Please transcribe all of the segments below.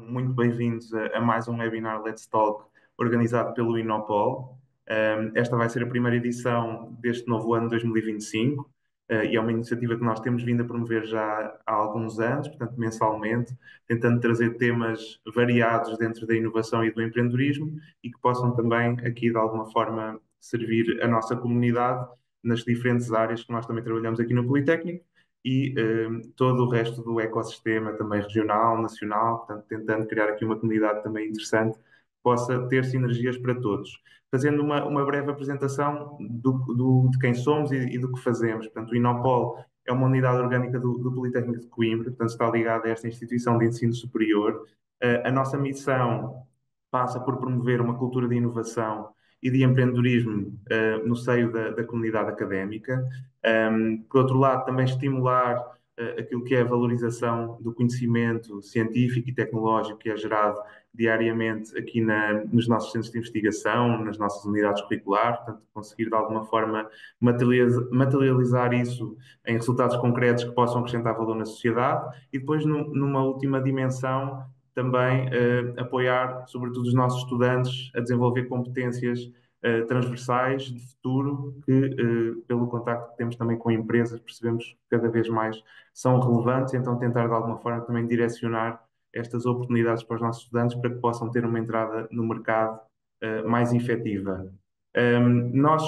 muito bem-vindos a mais um webinar Let's Talk organizado pelo Inopol. Esta vai ser a primeira edição deste novo ano 2025 e é uma iniciativa que nós temos vindo a promover já há alguns anos, portanto, mensalmente, tentando trazer temas variados dentro da inovação e do empreendedorismo e que possam também aqui, de alguma forma, servir a nossa comunidade nas diferentes áreas que nós também trabalhamos aqui no Politécnico e todo o resto do ecossistema também regional, nacional, portanto, tentando criar aqui uma comunidade também interessante que possa ter sinergias para todos. Fazendo uma breve apresentação de quem somos e do que fazemos. Portanto, o Inopol é uma unidade orgânica do Politécnico de Coimbra, portanto, está ligada a esta instituição de ensino superior. A nossa missão passa por promover uma cultura de inovação e de empreendedorismo no seio da comunidade académica. Por outro lado, também estimular aquilo que é a valorização do conhecimento científico e tecnológico que é gerado diariamente aqui nos nossos centros de investigação, nas nossas unidades curriculares, portanto, conseguir de alguma forma materializar isso em resultados concretos que possam acrescentar valor na sociedade e depois, numa última dimensão, também apoiar, sobretudo, os nossos estudantes a desenvolver competências transversais de futuro que, pelo contacto que temos também com empresas, percebemos que cada vez mais são relevantes, então tentar de alguma forma também direcionar estas oportunidades para os nossos estudantes para que possam ter uma entrada no mercado mais efetiva. Nós,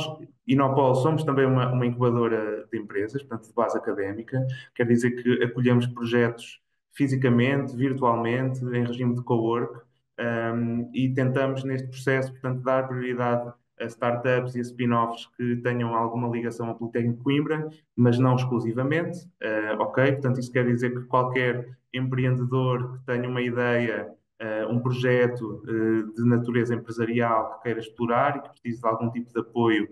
Inopol, somos também uma incubadora de empresas, portanto, de base académica, quer dizer que acolhemos projetos fisicamente, virtualmente, em regime de cowork, e tentamos neste processo, portanto, dar prioridade a startups e a spin-offs que tenham alguma ligação ao Politécnico de Coimbra, mas não exclusivamente, ok? Portanto, isso quer dizer que qualquer empreendedor que tenha uma ideia, um projeto de natureza empresarial que queira explorar e que precise de algum tipo de apoio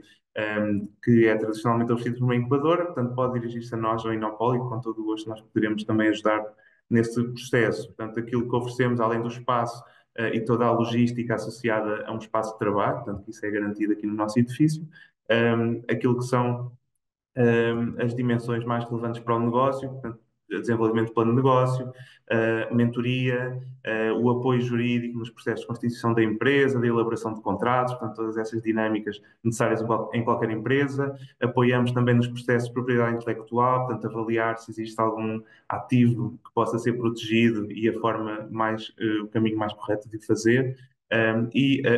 que é tradicionalmente oferecido por uma incubadora, portanto, pode dirigir-se a nós ou a Inopol e com todo o gosto nós poderemos também ajudar nesse processo. Portanto, aquilo que oferecemos, além do espaço e toda a logística associada a um espaço de trabalho, portanto, que isso é garantido aqui no nosso edifício, aquilo que são as dimensões mais relevantes para o negócio, portanto, desenvolvimento de plano de negócio, mentoria, o apoio jurídico nos processos de constituição da empresa, da elaboração de contratos, portanto, todas essas dinâmicas necessárias em qualquer empresa. Apoiamos também nos processos de propriedade intelectual, portanto, avaliar se existe algum ativo que possa ser protegido e a forma mais, o caminho mais correto de o fazer.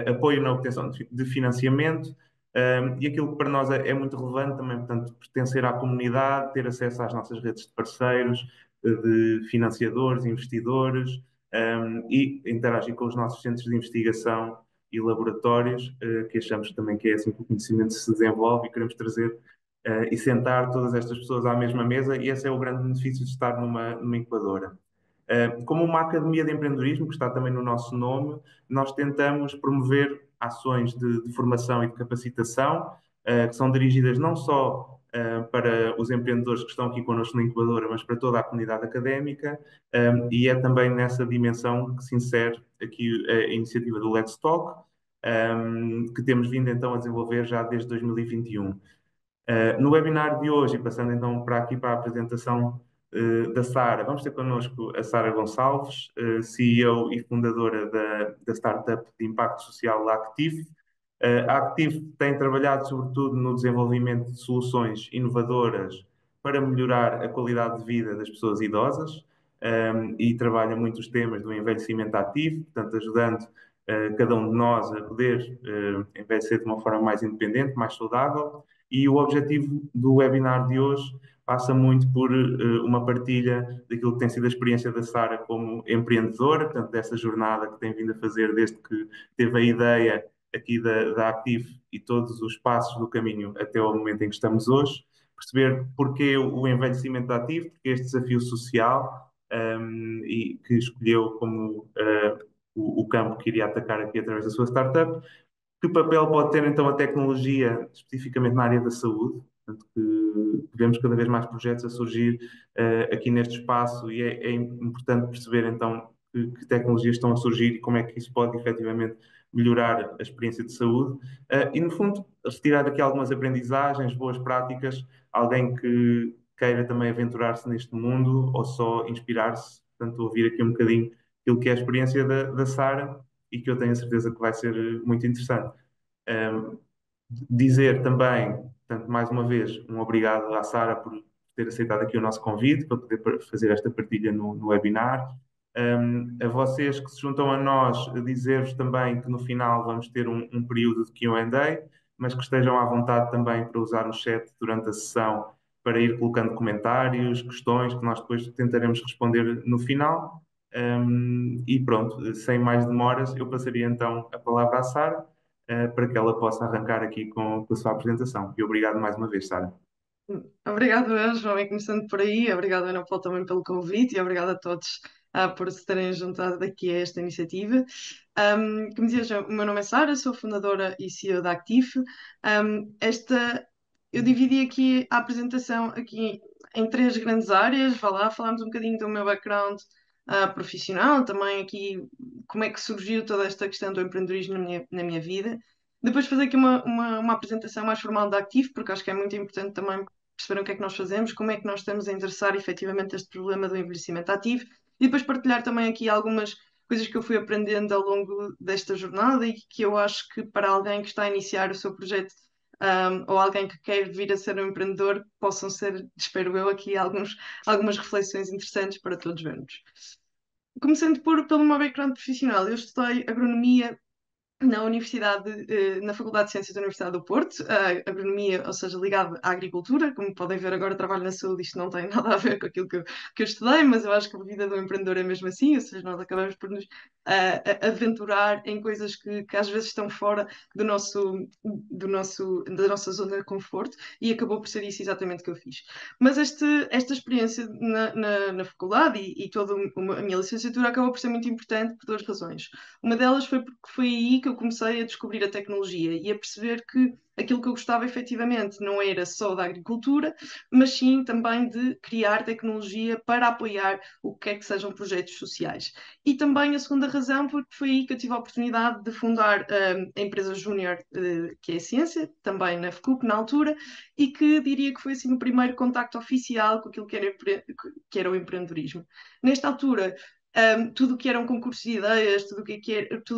Apoio na obtenção de financiamento, e aquilo que para nós é muito relevante também, portanto, pertencer à comunidade, ter acesso às nossas redes de parceiros, de financiadores, investidores, e interagir com os nossos centros de investigação e laboratórios, que achamos também que é assim que o conhecimento se desenvolve e queremos trazer e sentar todas estas pessoas à mesma mesa, e esse é o grande benefício de estar numa incubadora. Como uma academia de empreendedorismo, que está também no nosso nome, nós tentamos promover ações de formação e de capacitação, que são dirigidas não só para os empreendedores que estão aqui connosco na incubadora, mas para toda a comunidade académica, e é também nessa dimensão que se insere aqui a iniciativa do Let's Talk, que temos vindo então a desenvolver já desde 2021. No webinar de hoje, e passando então para aqui para a apresentação da Sara, vamos ter connosco a Sara Gonçalves, CEO e fundadora da startup de impacto social da Active. A Active tem trabalhado sobretudo no desenvolvimento de soluções inovadoras para melhorar a qualidade de vida das pessoas idosas, e trabalha muito os temas do envelhecimento ativo, portanto ajudando cada um de nós a poder envelhecer de uma forma mais independente, mais saudável. E o objetivo do webinar de hoje passa muito por uma partilha daquilo que tem sido a experiência da Sara como empreendedora, portanto, dessa jornada que tem vindo a fazer desde que teve a ideia aqui da Active e todos os passos do caminho até ao momento em que estamos hoje, perceber porquê o envelhecimento ativo, porque este desafio social, e que escolheu como o campo que iria atacar aqui através da sua startup. Que papel pode ter então a tecnologia, especificamente na área da saúde? Portanto, que vemos cada vez mais projetos a surgir aqui neste espaço e é importante perceber então que tecnologias estão a surgir e como é que isso pode efetivamente melhorar a experiência de saúde. E no fundo, retirar daqui algumas aprendizagens, boas práticas, alguém que queira também aventurar-se neste mundo ou só inspirar-se, portanto, ouvir aqui um bocadinho aquilo que é a experiência da Sara e que eu tenho a certeza que vai ser muito interessante. Um, Dizer também, portanto, mais uma vez, um obrigado à Sara por ter aceitado aqui o nosso convite para poder fazer esta partilha no webinar. A vocês que se juntam a nós, dizer-vos também que no final vamos ter um período de Q&A, mas que estejam à vontade também para usar o chat durante a sessão para ir colocando comentários, questões que nós depois tentaremos responder no final. E pronto, sem mais demoras, eu passaria então a palavra à Sara, para que ela possa arrancar aqui com a sua apresentação. E obrigado mais uma vez, Sara. Obrigado, eu, João, e começando por aí, obrigado, Ana Paula, também pelo convite e obrigado a todos por se terem juntado aqui a esta iniciativa. Como dizia, João, o meu nome é Sara, sou fundadora e CEO da Actif. Eu dividi aqui a apresentação aqui em três grandes áreas. Vá lá, falámos um bocadinho do meu background profissional, também aqui como é que surgiu toda esta questão do empreendedorismo na minha vida. Depois fazer aqui uma apresentação mais formal da Actif, porque acho que é muito importante também perceber o que é que nós fazemos, como é que nós estamos a endereçar efetivamente este problema do envelhecimento ativo e depois partilhar também aqui algumas coisas que eu fui aprendendo ao longo desta jornada e que eu acho que para alguém que está a iniciar o seu projeto ou alguém que quer vir a ser um empreendedor possam ser, espero eu, aqui algumas reflexões interessantes para todos vermos. Começando pelo meu background profissional, eu estudei agronomia na Faculdade de Ciências da Universidade do Porto, a agronomia, ou seja, ligada à agricultura. Como podem ver, agora trabalho na saúde, isto não tem nada a ver com aquilo que eu estudei, mas eu acho que a vida do empreendedor é mesmo assim, ou seja, nós acabamos por nos aventurar em coisas que às vezes estão fora da nossa zona de conforto, e acabou por ser isso exatamente que eu fiz. Mas esta experiência na faculdade e toda a minha licenciatura acabou por ser muito importante por duas razões. Uma delas foi porque foi aí que eu comecei a descobrir a tecnologia e a perceber que aquilo que eu gostava efetivamente não era só da agricultura, mas sim também de criar tecnologia para apoiar o que é que sejam projetos sociais. E também a segunda razão, porque foi aí que eu tive a oportunidade de fundar a empresa Júnior, que é a Ciência, também na FCUP na altura, e que diria que foi assim o primeiro contacto oficial com aquilo que era o empreendedorismo. Nesta altura, tudo o que eram concursos de ideias, tudo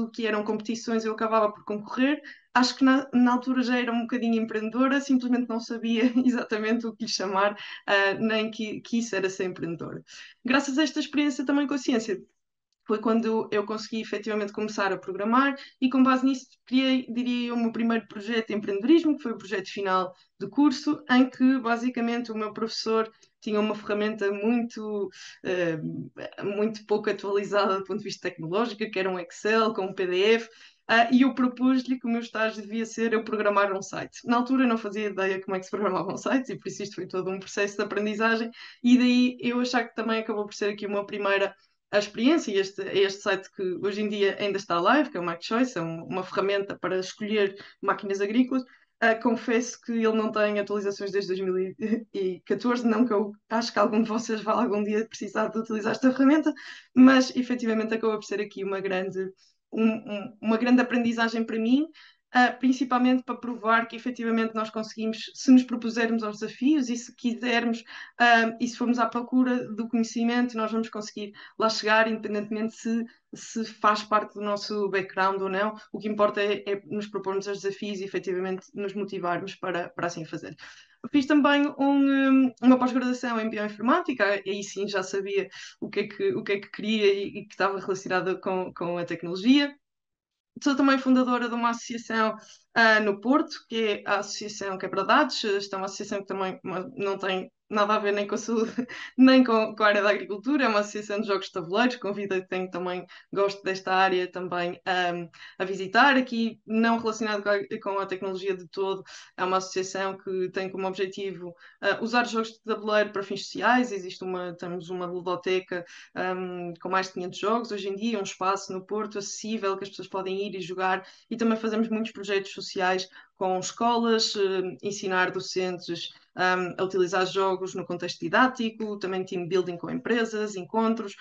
o que eram competições, eu acabava por concorrer. Acho que na altura já era um bocadinho empreendedora, simplesmente não sabia exatamente o que lhe chamar, nem que isso era ser empreendedora. Graças a esta experiência também com a ciência, foi quando eu consegui efetivamente começar a programar e com base nisso criei, diria eu, o meu primeiro projeto de empreendedorismo, que foi o projeto final do curso, em que basicamente o meu professor tinha uma ferramenta muito pouco atualizada do ponto de vista tecnológico, que era um Excel com um PDF, e eu propus-lhe que o meu estágio devia ser eu programar um site. Na altura eu não fazia ideia como é que se programava um site, e por isso isto foi todo um processo de aprendizagem, e daí eu achar que também acabou por ser aqui uma primeira a experiência. Este site que hoje em dia ainda está live, que é o MacChoice, é uma ferramenta para escolher máquinas agrícolas. Confesso que ele não tem atualizações desde 2014, não que eu acho que algum de vocês vá algum dia precisar de utilizar esta ferramenta, mas efetivamente acabou por ser aqui uma grande aprendizagem para mim, principalmente para provar que efetivamente nós conseguimos, se nos propusermos aos desafios e se quisermos, e se formos à procura do conhecimento, nós vamos conseguir lá chegar, independentemente se faz parte do nosso background ou não. O que importa é nos propormos os desafios e efetivamente nos motivarmos para assim fazer. Fiz também uma pós-graduação em bioinformática, aí sim já sabia o que é que queria e que estava relacionada com a tecnologia. Sou também fundadora de uma associação no Porto, que é a Associação Quebra-Dados. Esta é uma associação que também não tem nada a ver nem com a saúde, nem com a área da agricultura. É uma associação de jogos de tabuleiros. Convido a quem também goste desta área também a visitar. Aqui, não relacionado com a tecnologia de todo, é uma associação que tem como objetivo usar jogos de tabuleiro para fins sociais. Temos uma ludoteca com mais de 500 jogos hoje em dia, um espaço no Porto acessível que as pessoas podem ir e jogar, e também fazemos muitos projetos sociais com escolas, ensinar docentes a utilizar jogos no contexto didático, também team building com empresas, encontros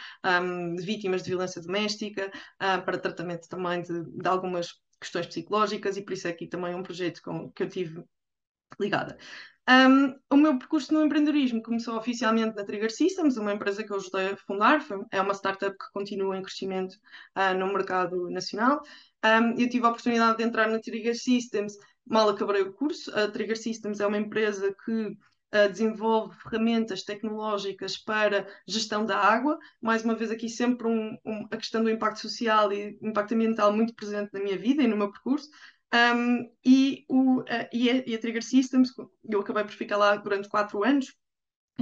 de vítimas de violência doméstica, para tratamento também de algumas questões psicológicas, e por isso é aqui também um projeto que eu tive ligada. O meu percurso no empreendedorismo começou oficialmente na Trigger Systems, uma empresa que eu ajudei a fundar. É uma startup que continua em crescimento no mercado nacional. Eu tive a oportunidade de entrar na Trigger Systems mal acabei o curso. A Trigger Systems é uma empresa que desenvolve ferramentas tecnológicas para gestão da água. Mais uma vez, aqui sempre a questão do impacto social e impacto ambiental muito presente na minha vida e no meu percurso. E a Trigger Systems, eu acabei por ficar lá durante 4 anos,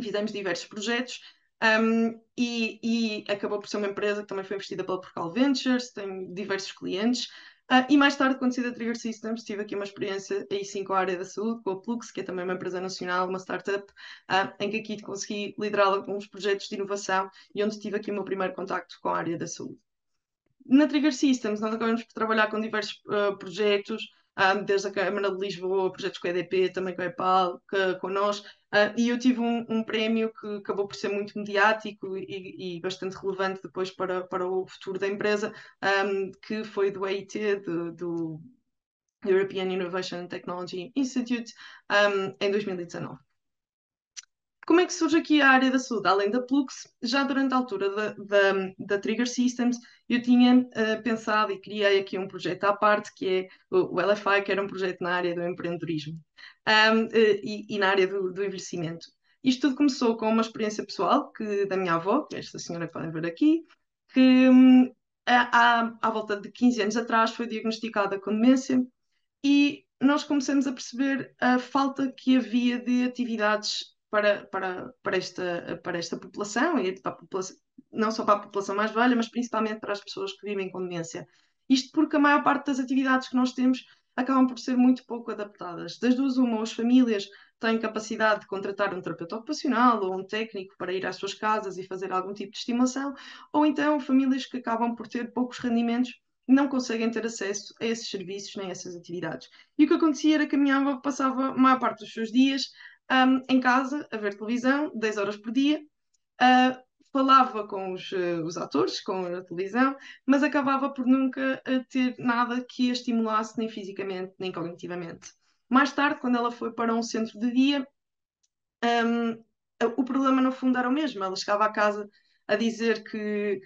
fizemos diversos projetos. E acabou por ser uma empresa que também foi investida pela Porcal Ventures, tem diversos clientes. E mais tarde, quando saí da Trigger Systems, tive aqui uma experiência aí sim com a área da saúde, com a Plux, que é também uma empresa nacional, uma startup, em que aqui consegui liderar alguns projetos de inovação e onde tive aqui o meu primeiro contacto com a área da saúde. Na Trigger Systems, nós acabamos por trabalhar com diversos projetos, desde a Câmara de Lisboa, projetos com a EDP, também com a EPAL, com nós, e eu tive um prémio que acabou por ser muito mediático e bastante relevante depois para o futuro da empresa, que foi do EIT, do European Innovation and Technology Institute, em 2019. Como é que surge aqui a área da saúde? Além da Plux, já durante a altura da Trigger Systems, eu tinha pensado e criei aqui um projeto à parte, que é o LFI, que era um projeto na área do empreendedorismo e na área do envelhecimento. Isto tudo começou com uma experiência pessoal da minha avó, que é esta senhora que podem ver aqui, que à volta de 15 anos atrás foi diagnosticada com demência e nós começamos a perceber a falta que havia de atividades para esta população, e para a população, não só para a população mais velha, mas principalmente para as pessoas que vivem com demência. Isto porque a maior parte das atividades que nós temos acabam por ser muito pouco adaptadas. Das duas, uma, ou as famílias têm capacidade de contratar um terapeuta ocupacional ou um técnico para ir às suas casas e fazer algum tipo de estimulação, ou então famílias que acabam por ter poucos rendimentos não conseguem ter acesso a esses serviços nem a essas atividades. E o que acontecia era que a minha avó passava a maior parte dos seus dias em casa a ver televisão, 10 horas por dia, uh, falava com os atores, com a televisão, mas acabava por nunca ter nada que a estimulasse nem fisicamente nem cognitivamente. Mais tarde, quando ela foi para um centro de dia, um, o problema no fundo era o mesmo. Ela chegava à casa a dizer que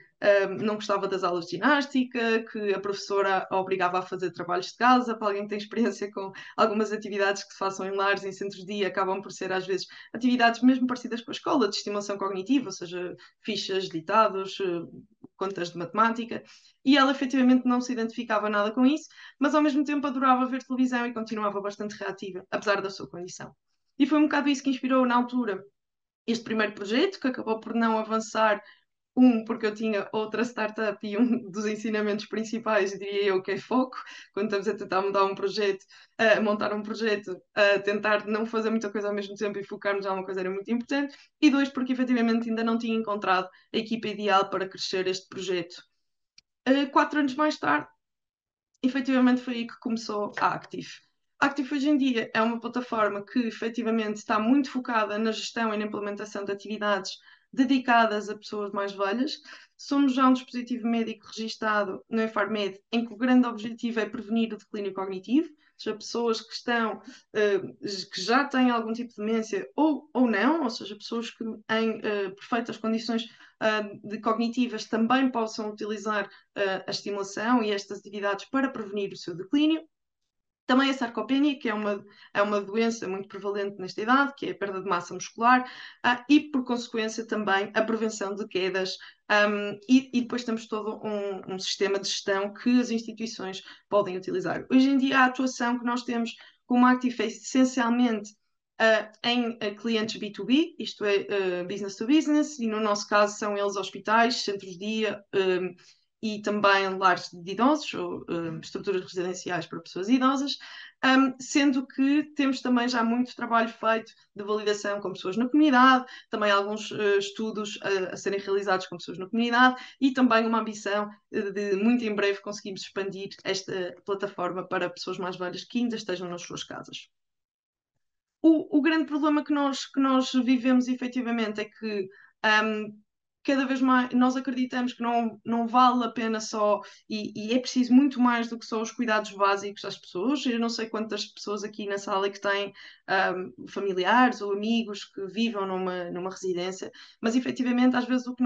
não gostava das aulas de ginástica, que a professora a obrigava a fazer trabalhos de casa. Para alguém que tem experiência com algumas atividades que se façam em lares, em centros de dia, acabam por ser às vezes atividades mesmo parecidas com a escola, de estimulação cognitiva, ou seja, fichas, ditados, contas de matemática. E ela efetivamente não se identificava nada com isso, mas ao mesmo tempo adorava ver televisão e continuava bastante reativa, apesar da sua condição. E foi um bocado isso que inspirou na altura este primeiro projeto, que acabou por não avançar, porque eu tinha outra startup e um dos ensinamentos principais, diria eu, que é foco, quando estamos a tentar mudar um projeto, a montar um projeto, a tentar não fazer muita coisa ao mesmo tempo e focarmos em alguma coisa era muito importante, e dois, porque efetivamente ainda não tinha encontrado a equipa ideal para crescer este projeto. 4 anos mais tarde, efetivamente foi aí que começou a Active. A Active hoje em dia é uma plataforma que efetivamente está muito focada na gestão e na implementação de atividades dedicadas a pessoas mais velhas. Somos já um dispositivo médico registado no Infarmed, em que o grande objetivo é prevenir o declínio cognitivo, ou seja, pessoas que estão, que já têm algum tipo de demência ou não, ou seja, pessoas que em perfeitas condições cognitivas também possam utilizar a estimulação e estas atividades para prevenir o seu declínio. Também a sarcopenia, que é uma doença muito prevalente nesta idade, que é a perda de massa muscular, e, por consequência, também a prevenção de quedas. E depois temos todo um sistema de gestão que as instituições podem utilizar. Hoje em dia, a atuação que nós temos como Active é essencialmente em clientes B2B, isto é, business to business, e no nosso caso são eles hospitais, centros de dia, e também lares de idosos ou estruturas residenciais para pessoas idosas, sendo que temos também já muito trabalho feito de validação com pessoas na comunidade, também alguns estudos a serem realizados com pessoas na comunidade e também uma ambição de muito em breve conseguirmos expandir esta plataforma para pessoas mais velhas que ainda estejam nas suas casas. O grande problema que nós vivemos efetivamente é que cada vez mais nós acreditamos que não vale a pena só, e é preciso muito mais do que só os cuidados básicos das pessoas. Eu não sei quantas pessoas aqui na sala que têm familiares ou amigos que vivam numa residência, mas efetivamente às vezes o que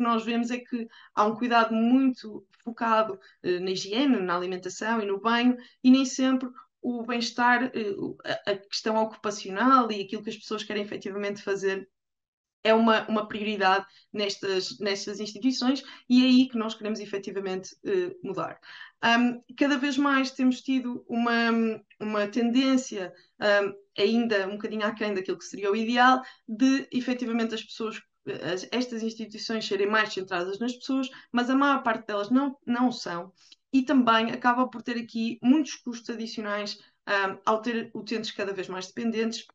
nós vemos é que há um cuidado muito focado na higiene, na alimentação e no banho, e nem sempre o bem-estar, a questão ocupacional e aquilo que as pessoas querem efetivamente fazer é uma prioridade nestas instituições, e é aí que nós queremos efetivamente mudar. Cada vez mais temos tido uma tendência, ainda um bocadinho aquém daquilo que seria o ideal, de efetivamente as pessoas, estas instituições serem mais centradas nas pessoas, mas a maior parte delas não são, e também acaba por ter aqui muitos custos adicionais ao ter utentes cada vez mais dependentes,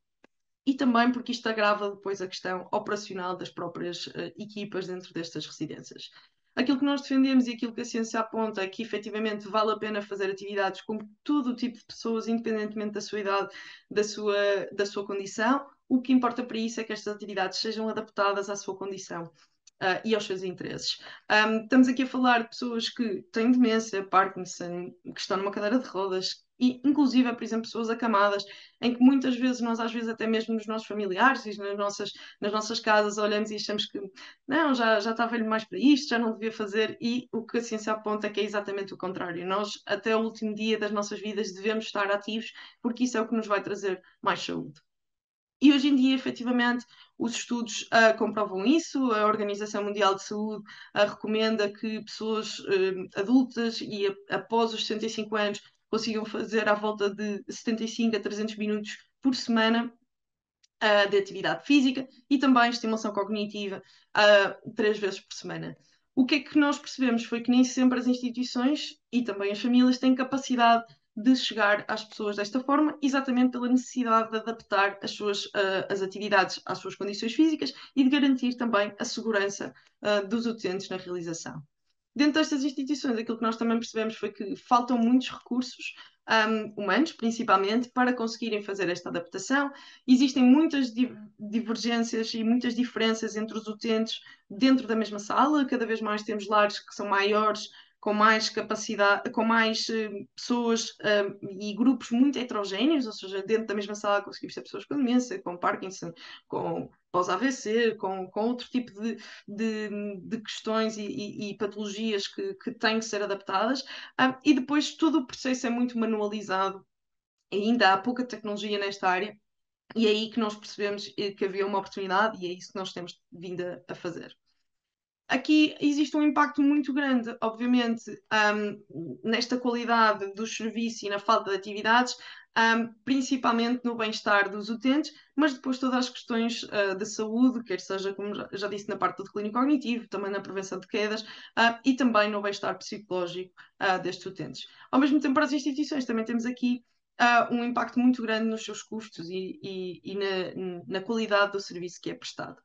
e também porque isto agrava depois a questão operacional das próprias equipas dentro destas residências. Aquilo que nós defendemos e aquilo que a ciência aponta é que efetivamente vale a pena fazer atividades com todo o tipo de pessoas, independentemente da sua idade, da sua condição. O que importa para isso é que estas atividades sejam adaptadas à sua condição. E aos seus interesses. Estamos aqui a falar de pessoas que têm demência, Parkinson, que estão numa cadeira de rodas, e inclusive, por exemplo, pessoas acamadas, em que muitas vezes nós, às vezes, até mesmo nos nossos familiares e nas nossas casas, olhamos e achamos que não, já está velho mais para isto, já não devia fazer, e o que a ciência aponta é que é exatamente o contrário. Nós, até o último dia das nossas vidas, devemos estar ativos, porque isso é o que nos vai trazer mais saúde. E hoje em dia, efetivamente, os estudos comprovam isso. A Organização Mundial de Saúde recomenda que pessoas adultas e após os 65 anos consigam fazer à volta de 75 a 300 minutos por semana de atividade física, e também estimulação cognitiva 3 vezes por semana. O que é que nós percebemos foi que nem sempre as instituições e também as famílias têm capacidade de chegar às pessoas desta forma, exatamente pela necessidade de adaptar as atividades às suas condições físicas e de garantir também a segurança dos utentes na realização. Dentro destas instituições, aquilo que nós também percebemos foi que faltam muitos recursos humanos, principalmente, para conseguirem fazer esta adaptação. Existem muitas divergências e muitas diferenças entre os utentes dentro da mesma sala. Cada vez mais temos lares que são maiores, com mais capacidade, com mais pessoas e grupos muito heterogéneos, ou seja, dentro da mesma sala conseguimos ter pessoas com demência, com Parkinson, com pós-AVC, com outro tipo de questões e patologias que têm que ser adaptadas, e depois todo o processo é muito manualizado, ainda há pouca tecnologia nesta área, e é aí que nós percebemos que havia uma oportunidade, e é isso que nós temos vindo a fazer. Aqui existe um impacto muito grande, obviamente, nesta qualidade dos serviços e na falta de atividades, principalmente no bem-estar dos utentes, mas depois todas as questões de saúde, quer seja, como já disse, na parte do declínio cognitivo, também na prevenção de quedas, e também no bem-estar psicológico destes utentes. Ao mesmo tempo, para as instituições, também temos aqui um impacto muito grande nos seus custos e na qualidade do serviço que é prestado.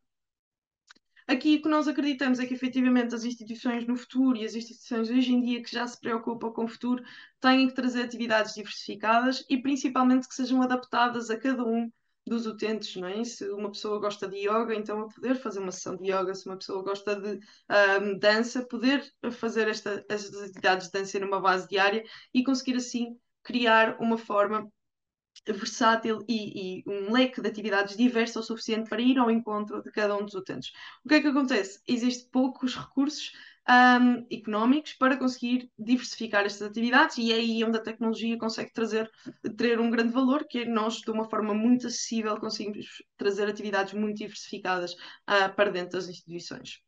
Aqui o que nós acreditamos é que efetivamente as instituições no futuro e as instituições hoje em dia que já se preocupam com o futuro têm que trazer atividades diversificadas e principalmente que sejam adaptadas a cada um dos utentes, não é? Se uma pessoa gosta de yoga, então a poder fazer uma sessão de yoga. Se uma pessoa gosta de dança, poder fazer estas atividades de dança numa base diária e conseguir assim criar uma forma versátil e um leque de atividades diverso o suficiente para ir ao encontro de cada um dos utentes. O que é que acontece? Existem poucos recursos económicos para conseguir diversificar estas atividades, e é aí onde a tecnologia consegue ter um grande valor, que é nós, de uma forma muito acessível, conseguimos trazer atividades muito diversificadas para dentro das instituições.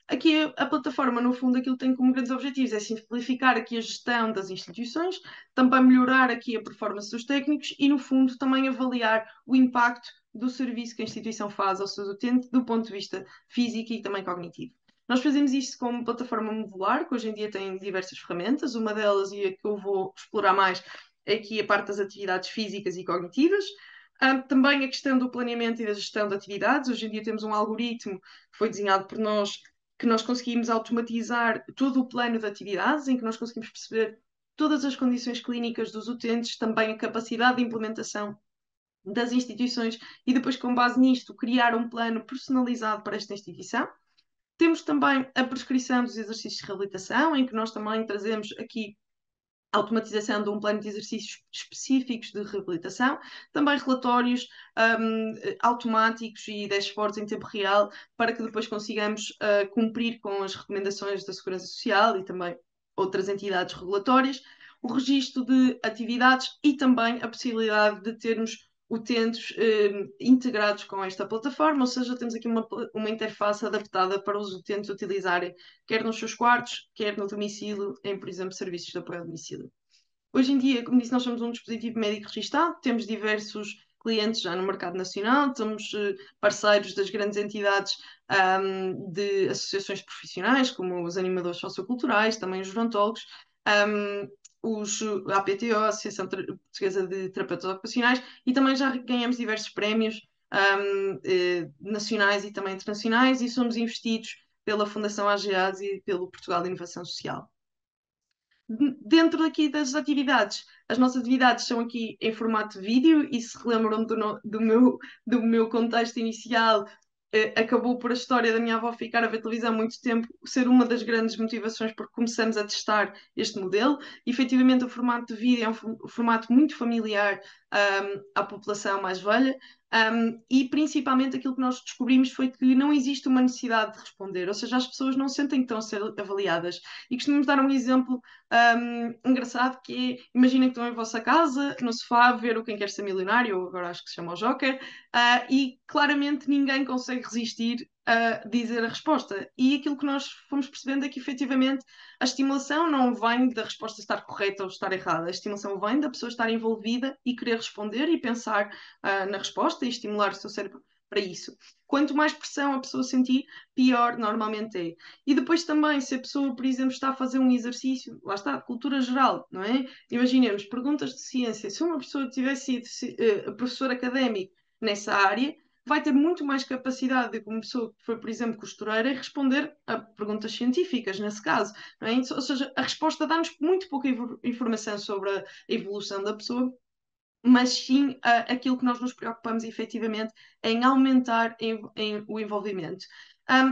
Aqui a plataforma, no fundo, aquilo que tem como grandes objetivos é simplificar aqui a gestão das instituições, também melhorar aqui a performance dos técnicos e, no fundo, também avaliar o impacto do serviço que a instituição faz aos seus utentes do ponto de vista físico e também cognitivo. Nós fazemos isto com uma plataforma modular, que hoje em dia tem diversas ferramentas. Uma delas, e a que eu vou explorar mais, é aqui a parte das atividades físicas e cognitivas. Também a questão do planeamento e da gestão de atividades. Hoje em dia temos um algoritmo que foi desenhado por nós, que nós conseguimos automatizar todo o plano de atividades, em que nós conseguimos perceber todas as condições clínicas dos utentes, também a capacidade de implementação das instituições e depois, com base nisto, criar um plano personalizado para esta instituição. Temos também a prescrição dos exercícios de reabilitação, em que nós também trazemos aqui a automatização de um plano de exercícios específicos de reabilitação, também relatórios automáticos e dashboards em tempo real, para que depois consigamos cumprir com as recomendações da Segurança Social e também outras entidades regulatórias, o registro de atividades e também a possibilidade de termos utentes integrados com esta plataforma, ou seja, temos aqui uma interface adaptada para os utentes utilizarem, quer nos seus quartos, quer no domicílio, em, por exemplo, serviços de apoio ao domicílio. Hoje em dia, como disse, nós somos um dispositivo médico registado, temos diversos clientes já no mercado nacional, somos parceiros das grandes entidades de associações profissionais, como os animadores socioculturais, também os gerontólogos, a APTO, a Associação Portuguesa de Terapeutas Ocupacionais, e também já ganhamos diversos prémios nacionais e também internacionais, e somos investidos pela Fundação AGAs e pelo Portugal de Inovação Social. Dentro aqui das atividades, as nossas atividades são aqui em formato de vídeo, e se relembram do meu contexto inicial, acabou por a história da minha avó ficar a ver televisão há muito tempo ser uma das grandes motivações porque começamos a testar este modelo. E, efetivamente, o formato de vídeo é um formato muito familiar à população mais velha. E principalmente aquilo que nós descobrimos foi que não existe uma necessidade de responder, ou seja, as pessoas não sentem que estão a ser avaliadas. E costumamos dar um exemplo engraçado, que é: imaginem que estão em vossa casa, no sofá, a ver o Quem Quer Ser Milionário, ou agora acho que se chama o Joker, e claramente ninguém consegue resistir a dizer a resposta. E aquilo que nós fomos percebendo é que, efetivamente, a estimulação não vem da resposta estar correta ou estar errada. A estimulação vem da pessoa estar envolvida e querer responder e pensar na resposta e estimular o seu cérebro para isso. Quanto mais pressão a pessoa sentir, pior normalmente é. E depois também, se a pessoa, por exemplo, está a fazer um exercício, lá está, de cultura geral, não é? Imaginemos, perguntas de ciência. Se uma pessoa tivesse sido professor académico nessa área, vai ter muito mais capacidade do que uma pessoa que foi, por exemplo, costureira, em responder a perguntas científicas, nesse caso. Não é? Ou seja, a resposta dá-nos muito pouca informação sobre a evolução da pessoa, mas sim aquilo que nós nos preocupamos efetivamente é em aumentar o envolvimento.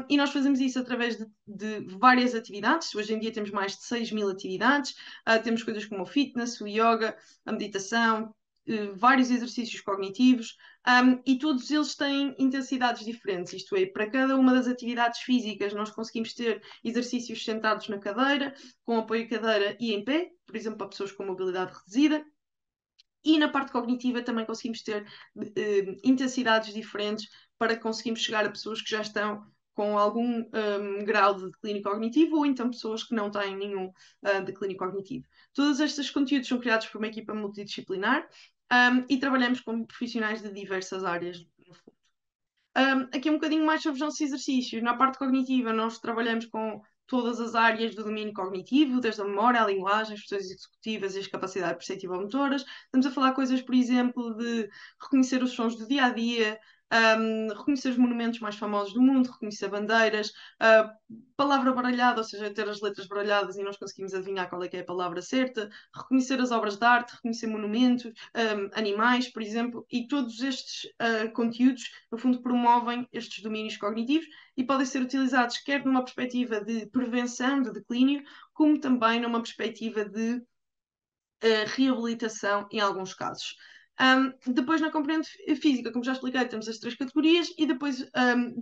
E nós fazemos isso através de várias atividades. Hoje em dia temos mais de 6.000 atividades. Temos coisas como o fitness, o yoga, a meditação, vários exercícios cognitivos, e todos eles têm intensidades diferentes. Isto é, para cada uma das atividades físicas nós conseguimos ter exercícios sentados na cadeira, com apoio à cadeira e em pé, por exemplo, para pessoas com mobilidade reduzida. E na parte cognitiva também conseguimos ter intensidades diferentes para conseguirmos chegar a pessoas que já estão com algum grau de declínio cognitivo, ou então pessoas que não têm nenhum declínio cognitivo. Todos estes conteúdos são criados por uma equipa multidisciplinar, e trabalhamos com profissionais de diversas áreas, no fundo. Aqui um bocadinho mais sobre os nossos exercícios. Na parte cognitiva, nós trabalhamos com todas as áreas do domínio cognitivo, desde a memória, a linguagem, as funções executivas e as capacidades perceptivo-motoras. Estamos a falar coisas, por exemplo, de reconhecer os sons do dia a dia, reconhecer os monumentos mais famosos do mundo, reconhecer bandeiras, palavra baralhada, ou seja, ter as letras baralhadas e nós conseguimos adivinhar qual é que é a palavra certa, reconhecer as obras de arte, reconhecer monumentos, animais, por exemplo, e todos estes conteúdos, no fundo, promovem estes domínios cognitivos e podem ser utilizados quer numa perspectiva de prevenção de declínio, como também numa perspectiva de reabilitação em alguns casos. Depois, na componente física, como já expliquei, temos as 3 categorias, e depois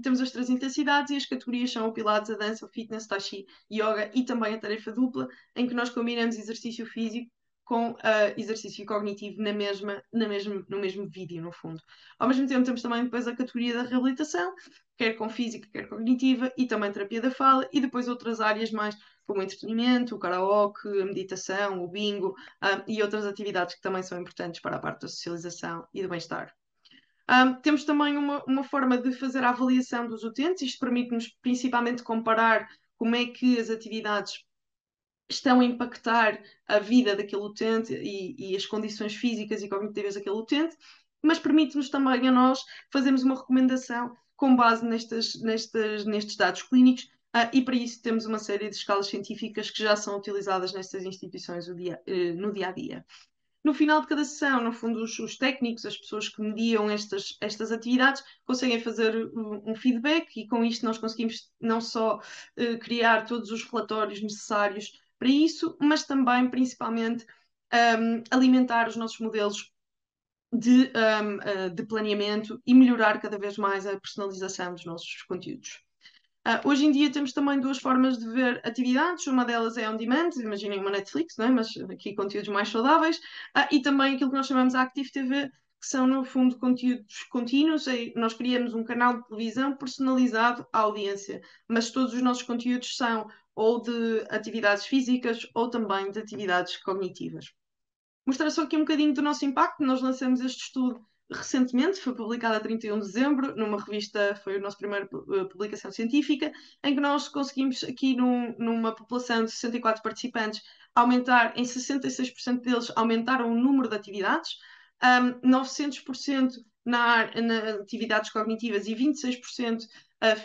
temos as 3 intensidades, e as categorias são o Pilates, a dança, o fitness, tai chi, yoga e também a tarefa dupla, em que nós combinamos exercício físico com exercício cognitivo no mesmo vídeo, no fundo. Ao mesmo tempo, temos também depois a categoria da reabilitação, quer com física, quer cognitiva, e também terapia da fala, e depois outras áreas mais como o entretenimento, o karaoke, a meditação, o bingo, e outras atividades que também são importantes para a parte da socialização e do bem-estar. Temos também uma forma de fazer a avaliação dos utentes. Isto permite-nos principalmente comparar como é que as atividades estão a impactar a vida daquele utente e as condições físicas e cognitivas daquele utente, mas permite-nos também a nós fazermos uma recomendação com base nestes dados clínicos, e para isso temos uma série de escalas científicas que já são utilizadas nestas instituições no dia a dia. No final de cada sessão, no fundo, os técnicos, as pessoas que mediam estas atividades, conseguem fazer um feedback e com isto nós conseguimos não só criar todos os relatórios necessários para isso, mas também, principalmente, alimentar os nossos modelos de planeamento e melhorar cada vez mais a personalização dos nossos conteúdos. Hoje em dia temos também duas formas de ver atividades. Uma delas é on demand, imaginem uma Netflix, não é? Mas aqui conteúdos mais saudáveis. E também aquilo que nós chamamos de Active TV, que são, no fundo, conteúdos contínuos. Nós criamos um canal de televisão personalizado à audiência, mas todos os nossos conteúdos são ou de atividades físicas ou também de atividades cognitivas. Mostrar só aqui um bocadinho do nosso impacto. Nós lançamos este estudo recentemente, foi publicado a 31 de dezembro, numa revista, foi a nossa primeira publicação científica, em que nós conseguimos aqui numa população de 64 participantes aumentar, em 66% deles, aumentaram o número de atividades, 900% na atividades cognitivas e 26%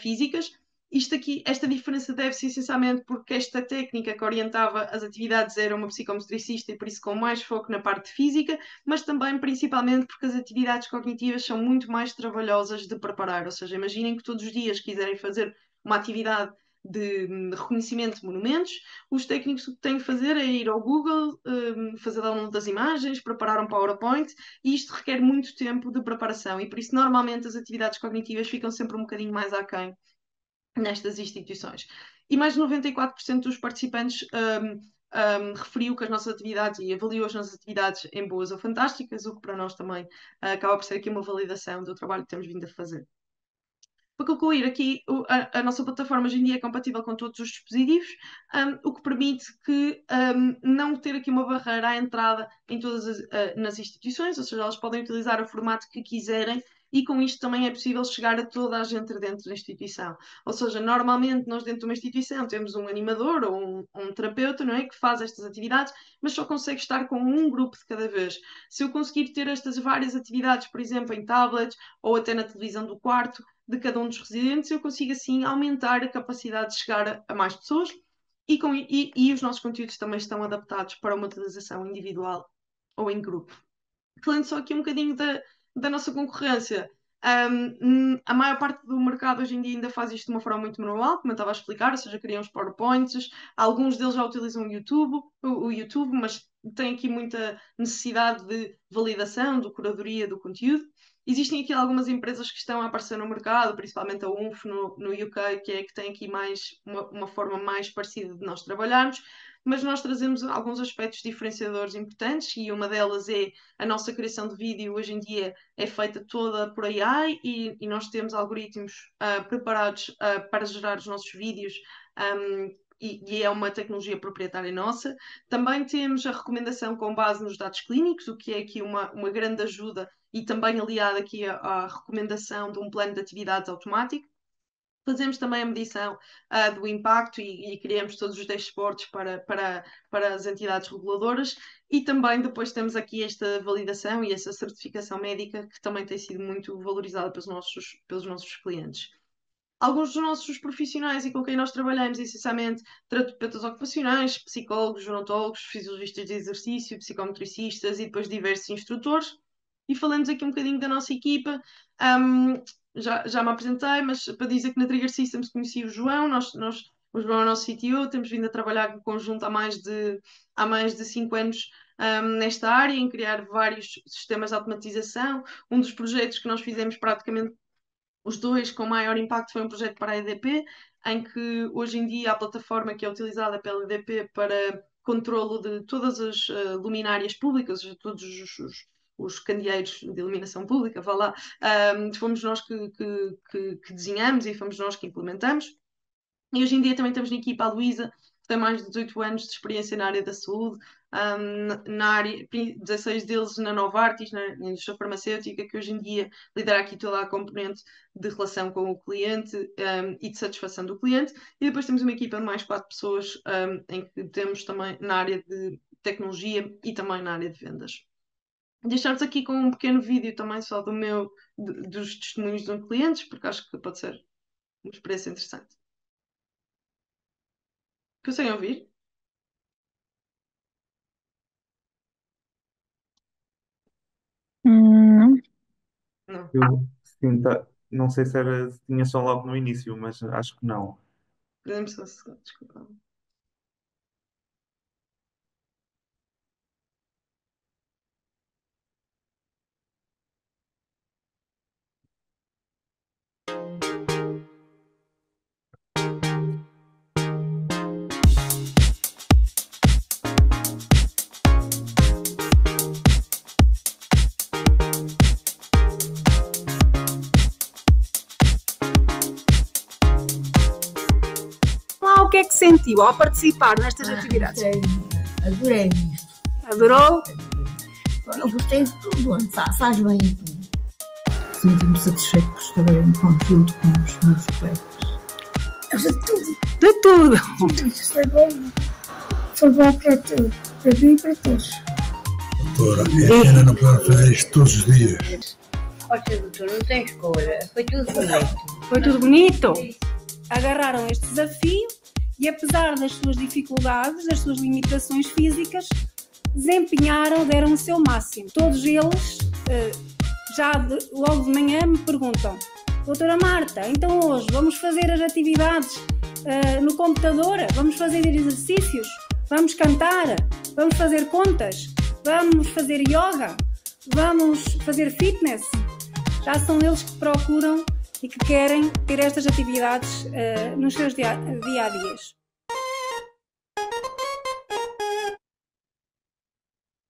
físicas. Isto aqui, esta diferença deve-se essencialmente porque esta técnica que orientava as atividades era uma psicomotricista e por isso com mais foco na parte física, mas também principalmente porque as atividades cognitivas são muito mais trabalhosas de preparar. Ou seja, imaginem que todos os dias quiserem fazer uma atividade de reconhecimento de monumentos, os técnicos o que têm que fazer é ir ao Google, fazer download das imagens, preparar um PowerPoint, e isto requer muito tempo de preparação, e por isso normalmente as atividades cognitivas ficam sempre um bocadinho mais aquém nestas instituições. E mais de 94% dos participantes referiu que as nossas atividades e avaliou as nossas atividades em boas ou fantásticas, o que para nós também acaba por ser aqui uma validação do trabalho que temos vindo a fazer. Para concluir, aqui a nossa plataforma hoje em dia é compatível com todos os dispositivos, o que permite que não ter aqui uma barreira à entrada em todas nas instituições, ou seja, elas podem utilizar o formato que quiserem e com isto também é possível chegar a toda a gente dentro da instituição. Ou seja, normalmente nós dentro de uma instituição temos um animador ou um terapeuta, não é, que faz estas atividades, mas só consegue estar com um grupo de cada vez. Se eu conseguir ter estas várias atividades, por exemplo, em tablets ou até na televisão do quarto, de cada um dos residentes, eu consigo assim aumentar a capacidade de chegar a mais pessoas e os nossos conteúdos também estão adaptados para uma utilização individual ou em grupo. Falando só aqui um bocadinho da nossa concorrência, a maior parte do mercado hoje em dia ainda faz isto de uma forma muito manual, como eu estava a explicar, ou seja, criam os PowerPoints, alguns deles já utilizam o YouTube, mas tem aqui muita necessidade de validação, de curadoria do conteúdo. Existem aqui algumas empresas que estão a aparecer no mercado, principalmente a UNF no UK, que é que tem aqui mais uma forma mais parecida de nós trabalharmos, mas nós trazemos alguns aspectos diferenciadores importantes e uma delas é a nossa criação de vídeo hoje em dia é feita toda por AI e nós temos algoritmos preparados para gerar os nossos vídeos. E é uma tecnologia proprietária nossa. Também temos a recomendação com base nos dados clínicos, o que é aqui uma grande ajuda e também aliada aqui à recomendação de um plano de atividades automático. Fazemos também a medição do impacto e criamos todos os dashboards para as entidades reguladoras e também depois temos aqui esta validação e essa certificação médica que também tem sido muito valorizada pelos nossos clientes. Alguns dos nossos profissionais e com quem nós trabalhamos, essencialmente, terapeutas ocupacionais, psicólogos, gerontólogos, fisiologistas de exercício, psicometricistas e depois diversos instrutores. E falamos aqui um bocadinho da nossa equipa. Já me apresentei, mas para dizer que na Trigger Systems conheci o João, o João é o nosso CTO, temos vindo a trabalhar em conjunto há mais de 5 anos nesta área, em criar vários sistemas de automatização. Um dos projetos que nós fizemos praticamente os dois com maior impacto foi um projeto para a EDP, em que hoje em dia a plataforma que é utilizada pela EDP para controlo de todas as luminárias públicas, todos os candeeiros de iluminação pública, vá lá, fomos nós que desenhamos e fomos nós que implementamos. E hoje em dia também temos na equipa a Luísa, que tem mais de 18 anos de experiência na área da saúde, na área, 16 deles na Novartis, na indústria farmacêutica, que hoje em dia lidera aqui toda a componente de relação com o cliente e de satisfação do cliente. E depois temos uma equipa de mais 4 pessoas, em que temos também na área de tecnologia e também na área de vendas. Deixar-vos aqui com um pequeno vídeo também só dos testemunhos de um cliente, porque acho que pode ser uma experiência interessante. Conseguem ouvir? Não. Não, Eu sim, não sei se tinha som logo no início, mas acho que não. podemos só um segundo, desculpa. Lá, o que é que sentiu ao participar nestas atividades? Adorei isto. Adorou? Eu gostei de tudo, faz bem em tudo. Sinto-me satisfeito por estar em conjunto com os meus colegas. Eu sei de tudo. De tudo. Isso foi bom para tudo. Para mim e para todos. Doutora, ainda não podemos fazer isto todos os dias. Olha, doutor, não tem escolha. Foi tudo bonito. Foi tudo bonito? Agarraram este desafio e, apesar das suas dificuldades, das suas limitações físicas, desempenharam, deram o seu máximo. Todos eles, logo de manhã, me perguntam: doutora Marta, então hoje vamos fazer as atividades no computador? Vamos fazer exercícios? Vamos cantar? Vamos fazer contas? Vamos fazer yoga? Vamos fazer fitness? Já são eles que procuram e que querem ter estas atividades nos seus dia-a-dias.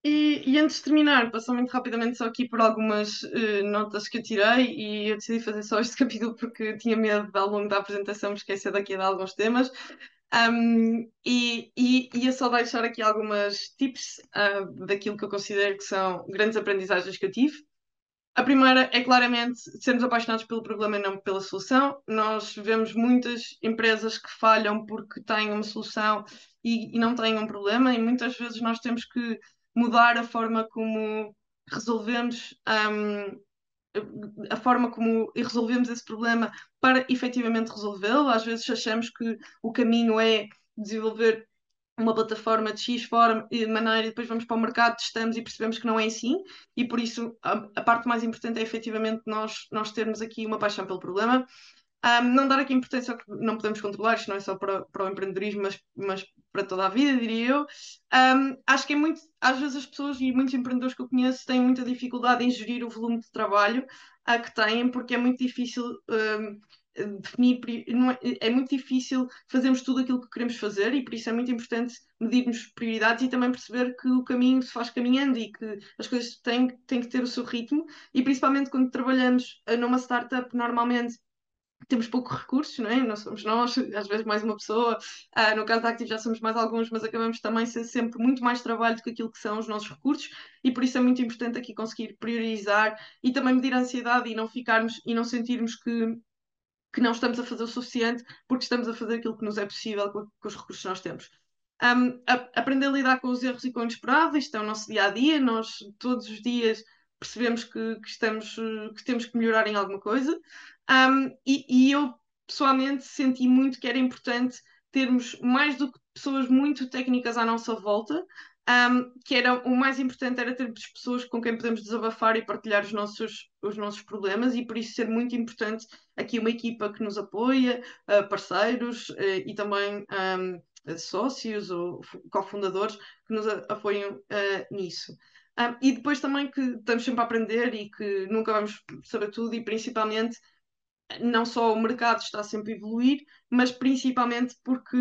E antes de terminar, passando muito rapidamente só aqui por algumas notas que eu tirei, e eu decidi fazer só este capítulo porque tinha medo de, ao longo da apresentação, me esquecer daqui de alguns temas. E ia só deixar aqui algumas tips daquilo que eu considero que são grandes aprendizagens que eu tive. A primeira é claramente sermos apaixonados pelo problema e não pela solução. Nós vemos muitas empresas que falham porque têm uma solução e não têm um problema, e muitas vezes nós temos que mudar a forma como resolvemos, a forma como resolvemos esse problema para efetivamente resolvê-lo. Às vezes achamos que o caminho é desenvolver uma plataforma de X forma e maneira, e depois vamos para o mercado, testamos e percebemos que não é assim, e por isso a parte mais importante é efetivamente nós termos aqui uma paixão pelo problema. Não dar aqui importância ao que não podemos controlar, isto não é só para o empreendedorismo, mas para toda a vida, diria eu. Acho que é muito, às vezes as pessoas e muitos empreendedores que eu conheço têm muita dificuldade em gerir o volume de trabalho que têm, porque é muito difícil definir, não é, é muito difícil fazermos tudo aquilo que queremos fazer, e por isso é muito importante medirmos prioridades e também perceber que o caminho se faz caminhando e que as coisas têm que ter o seu ritmo, e principalmente quando trabalhamos numa startup, normalmente temos poucos recursos, não é? Não somos nós, às vezes mais uma pessoa. No caso da Active já somos mais alguns, mas acabamos também ser sempre muito mais trabalho do que aquilo que são os nossos recursos, e por isso é muito importante aqui conseguir priorizar e também medir a ansiedade e não ficarmos e não sentirmos que não estamos a fazer o suficiente porque estamos a fazer aquilo que nos é possível com os recursos que nós temos. Aprender a lidar com os erros e com o inesperado, isto é o nosso dia a dia, nós todos os dias percebemos que temos que melhorar em alguma coisa. E eu pessoalmente senti muito que era importante termos mais do que pessoas muito técnicas à nossa volta, que era o mais importante era termos pessoas com quem podemos desabafar e partilhar os nossos problemas, e por isso ser muito importante aqui uma equipa que nos apoia, parceiros e também sócios ou cofundadores que nos apoiam nisso. E depois também que estamos sempre a aprender e que nunca vamos saber tudo, e principalmente não só o mercado está sempre a evoluir, mas principalmente porque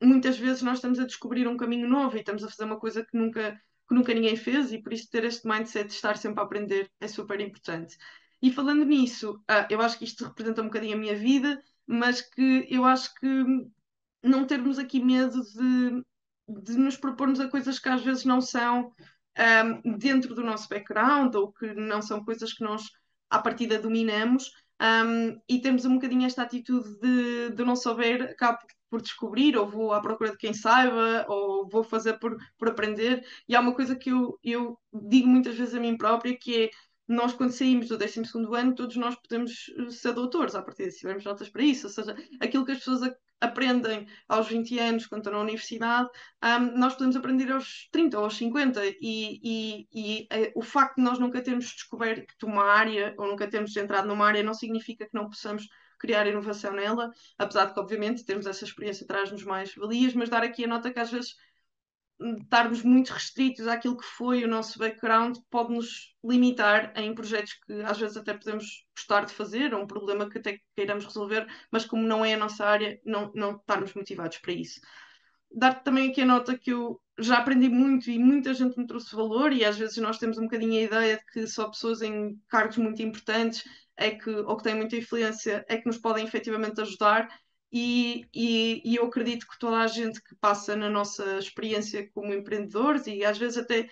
muitas vezes nós estamos a descobrir um caminho novo e estamos a fazer uma coisa que nunca ninguém fez, e por isso ter este mindset de estar sempre a aprender é super importante. E falando nisso, eu acho que isto representa um bocadinho a minha vida, mas que eu acho que não termos aqui medo de nos propormos a coisas que às vezes não são dentro do nosso background, ou que não são coisas que nós à partida dominamos, e temos um bocadinho esta atitude de não saber, acabo por descobrir, ou vou à procura de quem saiba, ou vou fazer por aprender. E há uma coisa que eu digo muitas vezes a mim própria, que é nós, quando saímos do 12º ano, todos nós podemos ser doutores, a partir se tivermos notas para isso. Ou seja, aquilo que as pessoas aprendem aos 20 anos, quando estão na universidade, nós podemos aprender aos 30 ou aos 50. O facto de nós nunca termos descoberto uma área ou nunca termos entrado numa área não significa que não possamos criar inovação nela, apesar de que, obviamente, termos essa experiência traz-nos mais valias, mas dar aqui a nota que às vezes estarmos muito restritos àquilo que foi o nosso background pode nos limitar em projetos que às vezes até podemos gostar de fazer, ou um problema que até queiramos resolver, mas como não é a nossa área, não estarmos motivados para isso. Dar também aqui a nota que eu já aprendi muito e muita gente me trouxe valor, e às vezes nós temos um bocadinho a ideia de que só pessoas em cargos muito importantes ou que têm muita influência é que nos podem efetivamente ajudar. E eu acredito que toda a gente que passa na nossa experiência como empreendedores, e às vezes até,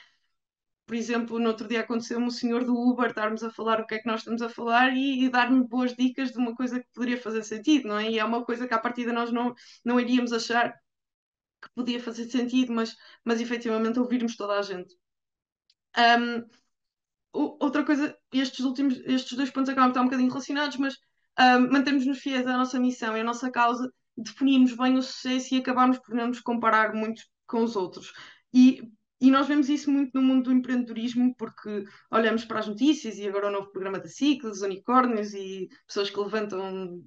por exemplo, no outro dia aconteceu-me o senhor do Uber estarmos a falar o que é que nós estamos a falar e dar-me boas dicas de uma coisa que poderia fazer sentido, não é? E é uma coisa que à partida nós não iríamos achar que podia fazer sentido, mas efetivamente ouvirmos toda a gente. Outra coisa, estes dois pontos acabam de estar um bocadinho relacionados, mas mantemos-nos fiéis à nossa missão e à nossa causa, definimos bem o sucesso e acabamos por não nos comparar muito com os outros. E nós vemos isso muito no mundo do empreendedorismo, porque olhamos para as notícias e agora o novo programa da SIC, os unicórnios e pessoas que levantam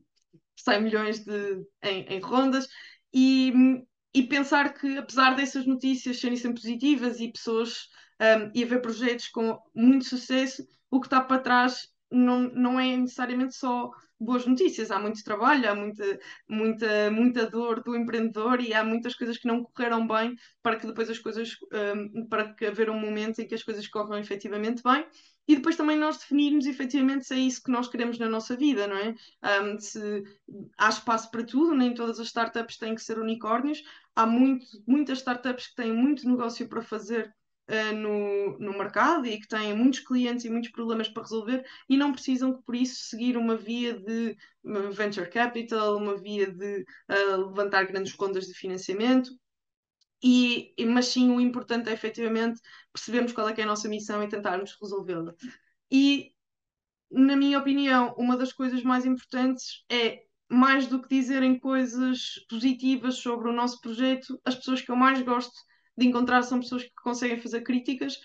100 milhões em rondas, e, e pensar que, apesar dessas notícias serem sempre positivas e pessoas e haver projetos com muito sucesso, o que está para trás não é necessariamente só boas notícias. Há muito trabalho, há muita dor do empreendedor e há muitas coisas que não correram bem para que depois as coisas, para que haver um momento em que as coisas corram efetivamente bem. E depois também nós definirmos efetivamente se é isso que nós queremos na nossa vida, não é? Se há espaço para tudo, nem todas as startups têm que ser unicórnios. Há muitas startups que têm muito negócio para fazer no mercado e que têm muitos clientes e muitos problemas para resolver e não precisam, por isso, seguir uma via de venture capital, uma via de levantar grandes rondas de financiamento. Mas sim, o importante é efetivamente percebermos qual é que é a nossa missão e tentarmos resolvê-la. E, na minha opinião, uma das coisas mais importantes é, mais do que dizerem coisas positivas sobre o nosso projeto, as pessoas que eu mais gosto de encontrar são pessoas que conseguem fazer críticas,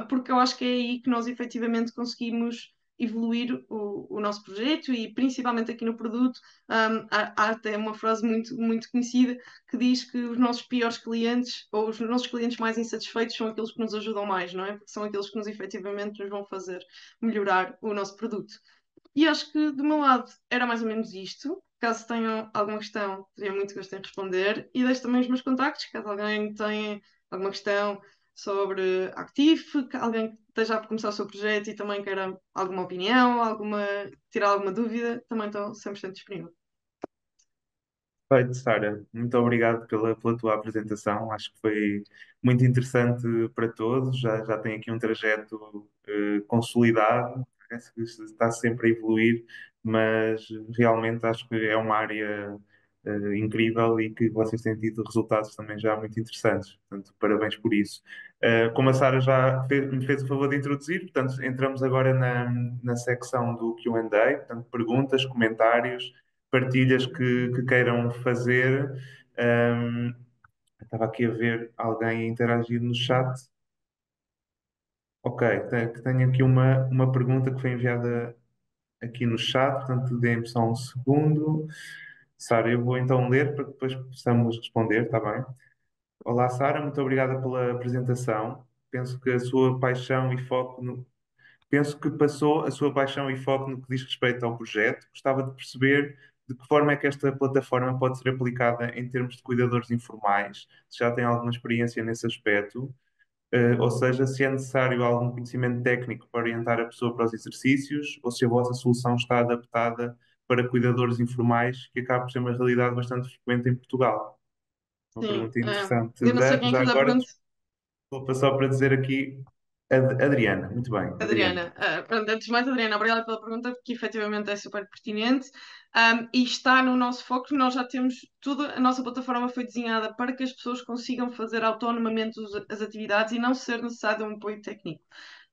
porque eu acho que é aí que nós efetivamente conseguimos evoluir o nosso projeto e principalmente aqui no produto. Há até uma frase muito, muito conhecida que diz que os nossos piores clientes ou os nossos clientes mais insatisfeitos são aqueles que nos ajudam mais, não é? Porque são aqueles que nos efetivamente nos vão fazer melhorar o nosso produto. E acho que do meu lado era mais ou menos isto. Caso tenham alguma questão, teria muito gosto em responder. E deixo também os meus contactos, caso alguém tenha alguma questão sobre Active, alguém que esteja a começar o seu projeto e também queira alguma opinião, tirar alguma dúvida, também estou 100% disponível. Perfeito, Sara. Muito obrigado pela tua apresentação. Acho que foi muito interessante para todos. Já tem aqui um trajeto consolidado, parece que está sempre a evoluir, mas realmente acho que é uma área incrível e que vocês têm tido resultados também já muito interessantes. Portanto, parabéns por isso. Como a Sara já me fez o favor de introduzir, portanto, entramos agora na secção do Q&A, portanto, perguntas, comentários, partilhas que queiram fazer. Estava aqui a ver alguém a interagir no chat. Ok, tenho aqui uma pergunta que foi enviada aqui no chat, portanto, dê-me só um segundo. Sara, eu vou então ler para que depois possamos responder, está bem? Olá, Sara, muito obrigada pela apresentação. Penso que a sua paixão e foco Penso que passou a sua paixão e foco no que diz respeito ao projeto. Gostava de perceber de que forma é que esta plataforma pode ser aplicada em termos de cuidadores informais, se já tem alguma experiência nesse aspecto, ou seja, se é necessário algum conhecimento técnico para orientar a pessoa para os exercícios, ou se a vossa solução está adaptada para cuidadores informais, que acaba por ser uma realidade bastante frequente em Portugal. Uma Sim, pergunta interessante. eu não sei quem é que Já fez a agora, pergunta. desculpa só para dizer aqui, Adriana, muito bem, Adriana. Adriana, pronto, antes de mais, Adriana, obrigada pela pergunta, porque efetivamente é super pertinente. E está no nosso foco. Nós já temos tudo, a nossa plataforma foi desenhada para que as pessoas consigam fazer autonomamente as atividades e não ser necessário um apoio técnico.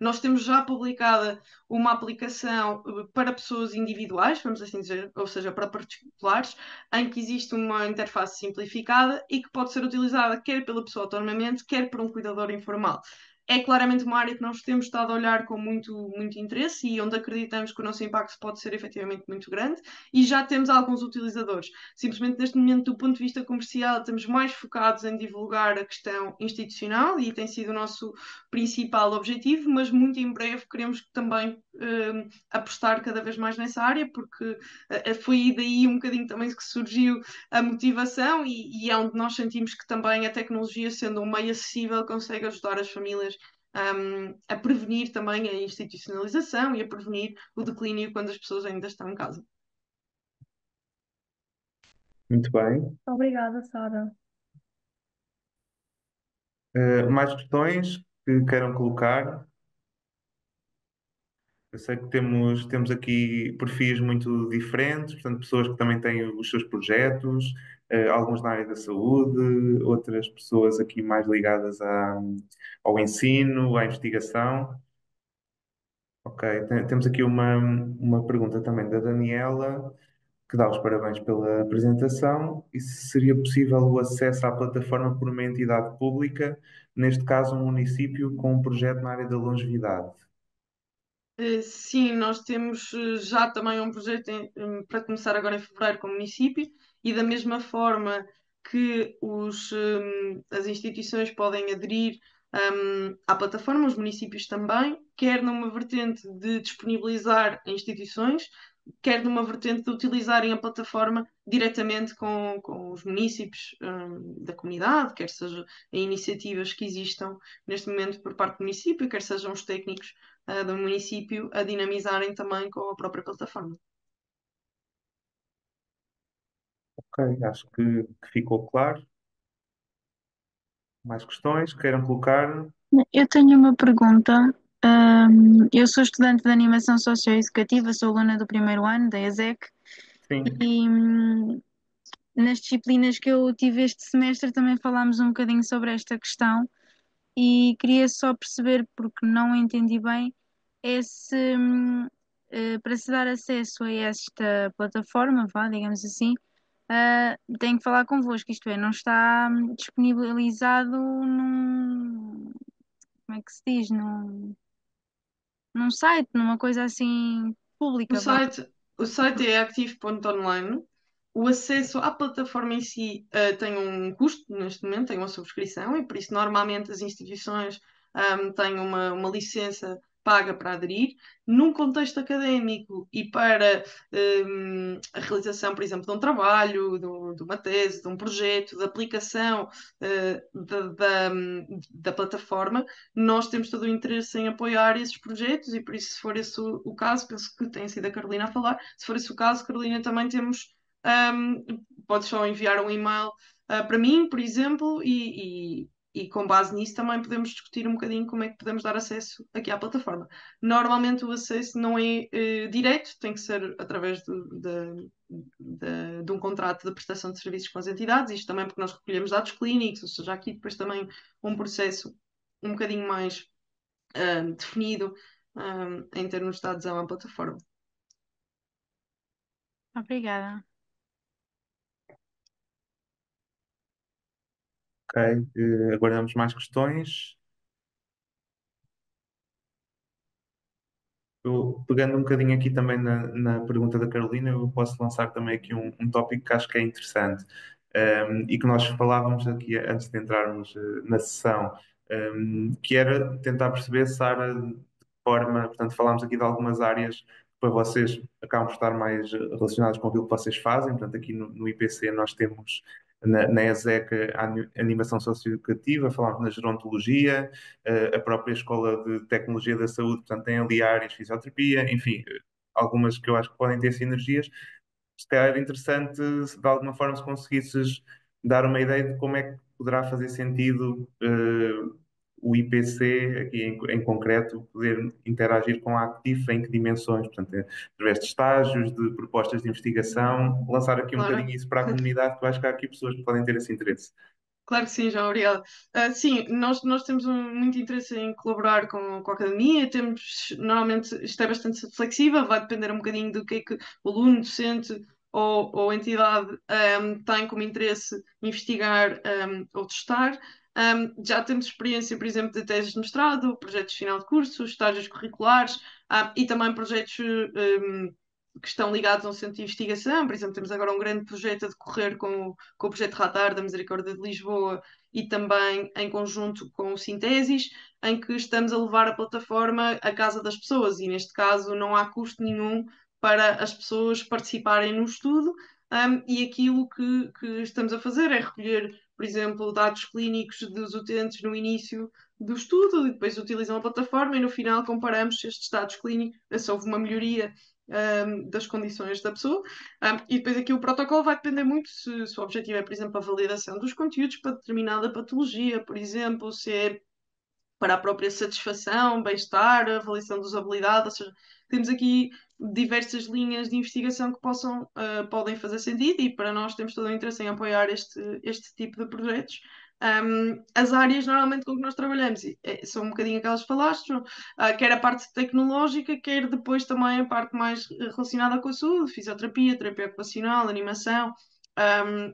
Nós temos já publicada uma aplicação para pessoas individuais, vamos assim dizer, ou seja, para particulares, em que existe uma interface simplificada e que pode ser utilizada quer pela pessoa autonomamente, quer por um cuidador informal. É claramente uma área que nós temos estado a olhar com muito interesse e onde acreditamos que o nosso impacto pode ser efetivamente muito grande e já temos alguns utilizadores. Simplesmente neste momento, do ponto de vista comercial, estamos mais focados em divulgar a questão institucional e tem sido o nosso principal objetivo, mas muito em breve queremos também apostar cada vez mais nessa área, porque foi daí um bocadinho também que surgiu a motivação e é onde nós sentimos que também a tecnologia, sendo um meio acessível, consegue ajudar as famílias a prevenir também a institucionalização e a prevenir o declínio quando as pessoas ainda estão em casa. Muito bem. Obrigada, Sara. Mais questões que queiram colocar? Eu sei que temos aqui perfis muito diferentes, portanto, pessoas que também têm os seus projetos, alguns na área da saúde, outras pessoas aqui mais ligadas ao ensino, à investigação. Ok, temos aqui uma pergunta também da Daniela, que dá os parabéns pela apresentação, e se seria possível o acesso à plataforma por uma entidade pública, neste caso um município com um projeto na área da longevidade. Sim, nós temos já também um projeto para começar agora em fevereiro com o município e da mesma forma que as instituições podem aderir à plataforma, os municípios também, quer numa vertente de disponibilizar a instituições, quer numa vertente de utilizarem a plataforma diretamente com os municípios da comunidade, quer seja em iniciativas que existam neste momento por parte do município, quer sejam os técnicos do município a dinamizarem também com a própria plataforma. Ok, acho que ficou claro. Mais questões? Queiram colocar? Eu tenho uma pergunta. Eu sou estudante de animação socioeducativa, sou aluna do primeiro ano da ESEC Sim. e nas disciplinas que eu tive este semestre também falámos um bocadinho sobre esta questão e queria só perceber, porque não entendi bem, é se para se dar acesso a esta plataforma, vá, digamos assim, tenho que falar convosco, isto é, não está disponibilizado como é que se diz, num site, numa coisa assim O pública, vá. site, o site é active.online. O acesso à plataforma em si tem um custo neste momento, tem uma subscrição, e por isso normalmente as instituições têm uma licença paga para aderir. Num contexto académico e para a realização, por exemplo, de um trabalho, de uma tese, de um projeto, de aplicação da plataforma, nós temos todo o interesse em apoiar esses projetos e por isso, se for esse o caso, penso que tem sido a Carolina a falar, se for esse o caso, Carolina, também temos, podes só enviar um e-mail para mim, por exemplo, e com base nisso também podemos discutir um bocadinho como é que podemos dar acesso aqui à plataforma. Normalmente o acesso não é direto, tem que ser através de um contrato de prestação de serviços com as entidades, isto também porque nós recolhemos dados clínicos, ou seja, aqui depois também um processo um bocadinho mais definido em termos de adesão à plataforma. Obrigada. Ok, aguardamos mais questões. Eu, pegando um bocadinho aqui também na pergunta da Carolina, eu posso lançar também aqui um tópico que acho que é interessante, e que nós falávamos aqui antes de entrarmos na sessão, que era tentar perceber, Sara, de que forma, portanto, falámos aqui de algumas áreas que para vocês acabam por estar mais relacionadas com aquilo que vocês fazem, portanto, aqui no IPC nós temos na ESEC a animação socioeducativa, falámos na gerontologia, a própria Escola de Tecnologia da Saúde, portanto, tem ali áreas de fisioterapia, enfim, algumas que eu acho que podem ter sinergias. Se calhar era interessante, de alguma forma, se conseguisses dar uma ideia de como é que poderá fazer sentido o IPC, aqui em concreto, poder interagir com a Actif em que dimensões, portanto, através de estágios, de propostas de investigação, lançar aqui um Claro. bocadinho isso para a comunidade, que eu acho que há aqui pessoas que podem ter esse interesse. Claro que sim, João, obrigada. Sim, nós temos muito interesse em colaborar com a academia, temos, normalmente isto é bastante flexível, vai depender um bocadinho do que é que o aluno, docente ou a entidade tem como interesse investigar ou testar. Já temos experiência, por exemplo, de teses de mestrado, projetos de final de curso, estágios curriculares e também projetos que estão ligados a um centro de investigação. Por exemplo, temos agora um grande projeto a decorrer com o projeto Radar da Misericórdia de Lisboa e também em conjunto com o Sintesis, em que estamos a levar a plataforma à casa das pessoas e, neste caso, não há custo nenhum para as pessoas participarem no estudo. E aquilo que estamos a fazer é recolher, por exemplo, dados clínicos dos utentes no início do estudo, e depois utilizam a plataforma e no final comparamos estes dados clínicos, se houve uma melhoria das condições da pessoa. E depois aqui o protocolo vai depender muito se o objetivo é, por exemplo, a validação dos conteúdos para determinada patologia, por exemplo, se é para a própria satisfação, bem-estar, avaliação de usabilidade, ou seja, temos aqui diversas linhas de investigação que podem fazer sentido e para nós temos todo o interesse em apoiar este tipo de projetos. As áreas normalmente com que nós trabalhamos são um bocadinho aquelas que falaste, João, quer a parte tecnológica, quer depois também a parte mais relacionada com a saúde, fisioterapia, terapia ocupacional, animação,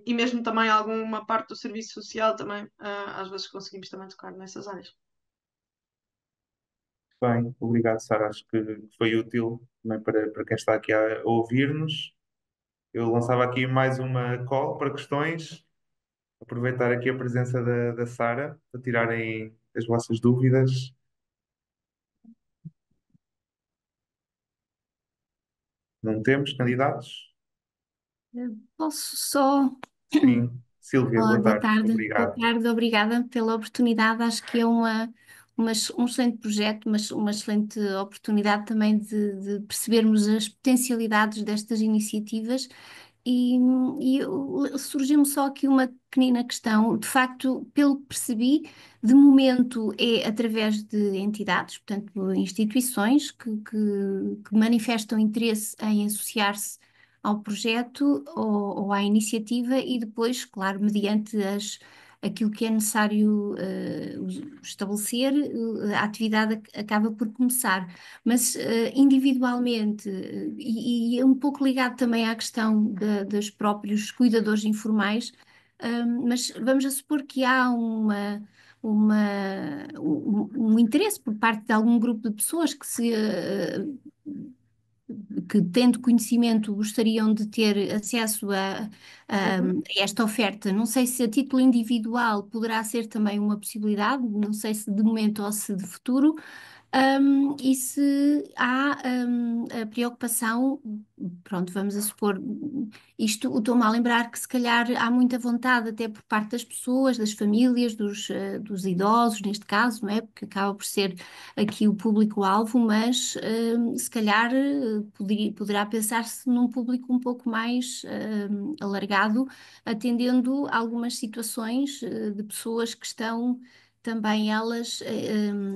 e mesmo também alguma parte do serviço social também, às vezes conseguimos também tocar nessas áreas. Bem, obrigado, Sara. Acho que foi útil também para quem está aqui a ouvir-nos. Eu lançava aqui mais uma call para questões. Aproveitar aqui a presença da Sara para tirarem as vossas dúvidas. Não temos candidatos? Posso só. Sim. Sílvia, Olá, boa boa tarde. tarde. Boa Obrigado. tarde, obrigada pela oportunidade. Acho que é um excelente projeto, mas uma excelente oportunidade também de percebermos as potencialidades destas iniciativas. E, surgiu-me só aqui uma pequenina questão. De facto, pelo que percebi, de momento é através de entidades, portanto, instituições que manifestam interesse em associar-se ao projeto ou à iniciativa e depois, claro, mediante aquilo que é necessário estabelecer, a atividade acaba por começar. Mas individualmente, e é um pouco ligado também à questão dos próprios cuidadores informais, mas vamos a supor que há um interesse por parte de algum grupo de pessoas que, tendo conhecimento, gostariam de ter acesso a esta oferta. Não sei se a título individual poderá ser também uma possibilidade, não sei se de momento ou se de futuro. E se há a preocupação, pronto, vamos a supor, isto estou-me a lembrar que se calhar há muita vontade até por parte das pessoas, das famílias, dos idosos, neste caso, não é? Porque acaba por ser aqui o público-alvo, mas se calhar poderá pensar-se num público um pouco mais alargado, atendendo a algumas situações de pessoas que estão também elas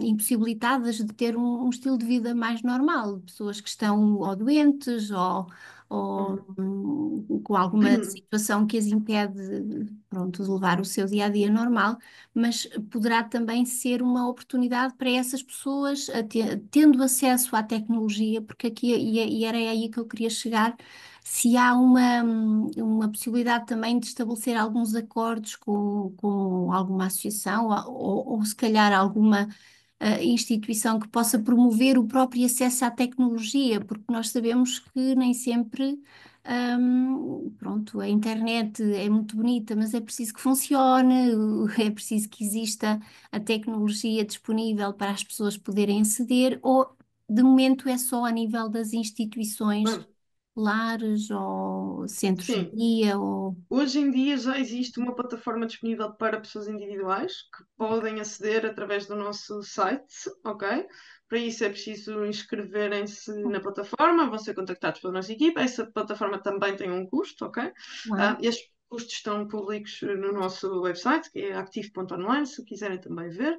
impossibilitadas de ter um estilo de vida mais normal, pessoas que estão ou doentes ou com alguma situação que as impede, pronto, de levar o seu dia a dia normal, mas poderá também ser uma oportunidade para essas pessoas, tendo acesso à tecnologia, porque aqui, e era aí que eu queria chegar, se há uma possibilidade também de estabelecer alguns acordos com alguma associação ou se calhar alguma instituição que possa promover o próprio acesso à tecnologia, porque nós sabemos que nem sempre, pronto, a internet é muito bonita, mas é preciso que funcione, é preciso que exista a tecnologia disponível para as pessoas poderem aceder, ou de momento é só a nível das instituições, lares ou centros de Sim, dia ou... hoje em dia já existe uma plataforma disponível para pessoas individuais que podem aceder através do nosso site, ok? Para isso é preciso inscreverem-se na plataforma, vão ser contactados pela nossa equipa. Essa plataforma também tem um custo, ok? Estes custos estão públicos no nosso website, que é active.online, se quiserem também ver.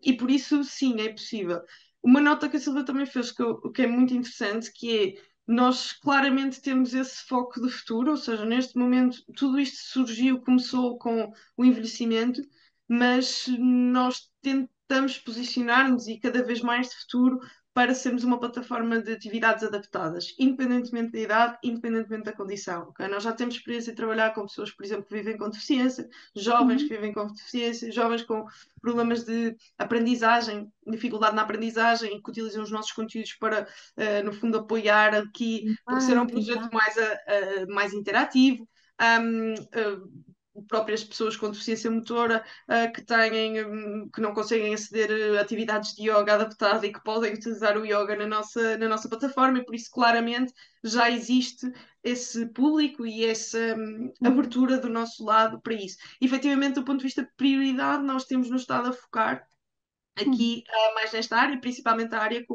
E por isso, sim, é possível. Uma nota que a Silvia também fez que é muito interessante, que é nós claramente temos esse foco de futuro, ou seja, neste momento tudo isto surgiu, começou com o envelhecimento, mas nós tentamos posicionar-nos e cada vez mais de futuro para sermos uma plataforma de atividades adaptadas, independentemente da idade, independentemente da condição. Okay? Nós já temos experiência em trabalhar com pessoas, por exemplo, que vivem com deficiência, jovens Uhum. que vivem com deficiência, jovens com problemas de aprendizagem, dificuldade na aprendizagem, que utilizam os nossos conteúdos para, no fundo, apoiar aqui, porque será um projeto Exato. mais interativo. Próprias pessoas com deficiência motora que não conseguem aceder a atividades de yoga adaptada e que podem utilizar o yoga na nossa plataforma, e por isso claramente já existe esse público e essa abertura do nosso lado para isso. E, efetivamente, do ponto de vista de prioridade, nós temos nos estado a focar aqui mais nesta área, principalmente a área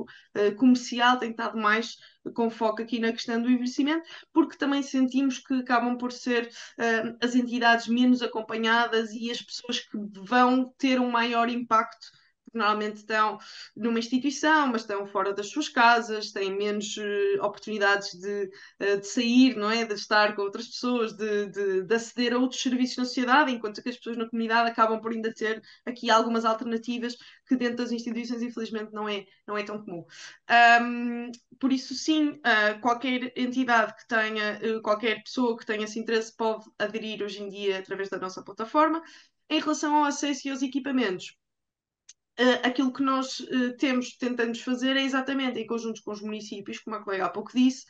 comercial tem estado mais com foco aqui na questão do envelhecimento, porque também sentimos que acabam por ser as entidades menos acompanhadas e as pessoas que vão ter um maior impacto, porque normalmente estão numa instituição, mas estão fora das suas casas, têm menos oportunidades de sair, não é? De estar com outras pessoas, de aceder a outros serviços na sociedade, enquanto que as pessoas na comunidade acabam por ainda ter aqui algumas alternativas que dentro das instituições, infelizmente, não é tão comum. Por isso, sim, qualquer entidade que tenha, qualquer pessoa que tenha esse interesse pode aderir hoje em dia através da nossa plataforma. Em relação ao acesso e aos equipamentos, aquilo que nós tentamos fazer é exatamente, em conjunto com os municípios, como a colega há pouco disse,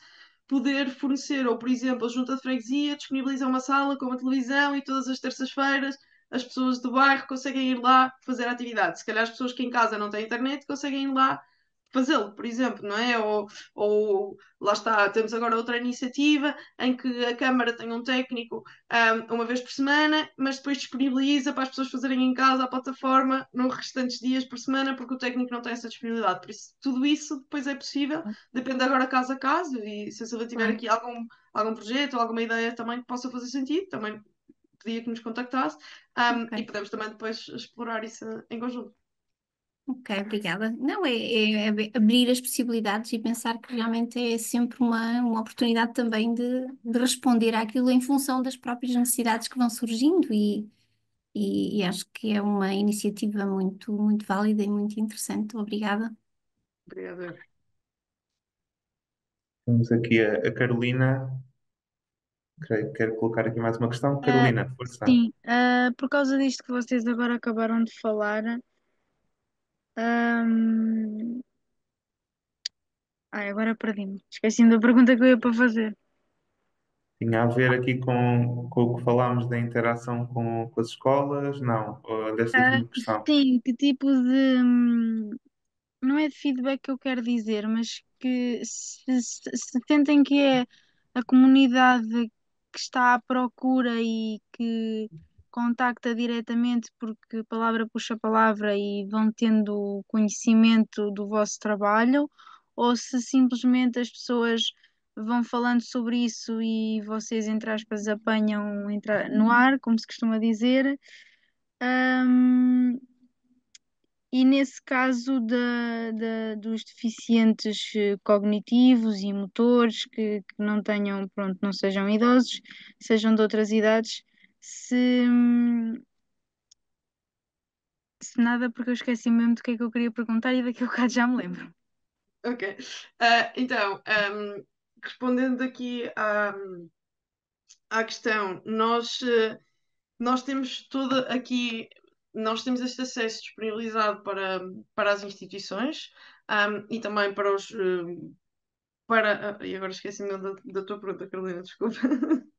poder fornecer, ou por exemplo, a Junta de Freguesia disponibiliza uma sala com uma televisão e todas as terças-feiras as pessoas do bairro conseguem ir lá fazer a atividade. Se calhar as pessoas que em casa não têm internet conseguem ir lá fazê-lo, por exemplo, não é? Ou lá está, temos agora outra iniciativa em que a Câmara tem um técnico uma vez por semana, mas depois disponibiliza para as pessoas fazerem em casa a plataforma nos restantes dias por semana, porque o técnico não tem essa disponibilidade. Por isso, tudo isso depois é possível, depende agora caso a caso, e se a Silvia tiver aqui algum projeto ou alguma ideia também que possa fazer sentido, também pedia que nos contactasse, e podemos também depois explorar isso em conjunto. Ok, obrigada. Não, é abrir as possibilidades e pensar que realmente é sempre uma oportunidade também de responder àquilo em função das próprias necessidades que vão surgindo e acho que é uma iniciativa muito, muito válida e muito interessante. Obrigada. Obrigada. Temos aqui a Carolina. Quero colocar aqui mais uma questão. Carolina, força. Sim, por causa disto que vocês agora acabaram de falar, agora perdi-me. Esqueci-me da pergunta que eu ia para fazer. Tinha a ver aqui com o que falámos da interação com as escolas? Não, ou desta última questão. Sim, que tipo de. Não é de feedback que eu quero dizer, mas que se sentem que é a comunidade que está à procura e que contacta diretamente porque palavra puxa palavra e vão tendo conhecimento do vosso trabalho, ou se simplesmente as pessoas vão falando sobre isso e vocês, entre aspas, apanham no ar, como se costuma dizer. E nesse caso dos deficientes cognitivos e motores que não tenham, pronto, não sejam idosos, sejam de outras idades, se, se nada, porque eu esqueci mesmo do que é que eu queria perguntar e daqui a bocado já me lembro. Ok. Então, respondendo aqui à questão, nós temos toda aqui, nós temos este acesso disponibilizado para as instituições, e também para os. E agora esqueci-me da tua pergunta, Carolina, desculpa.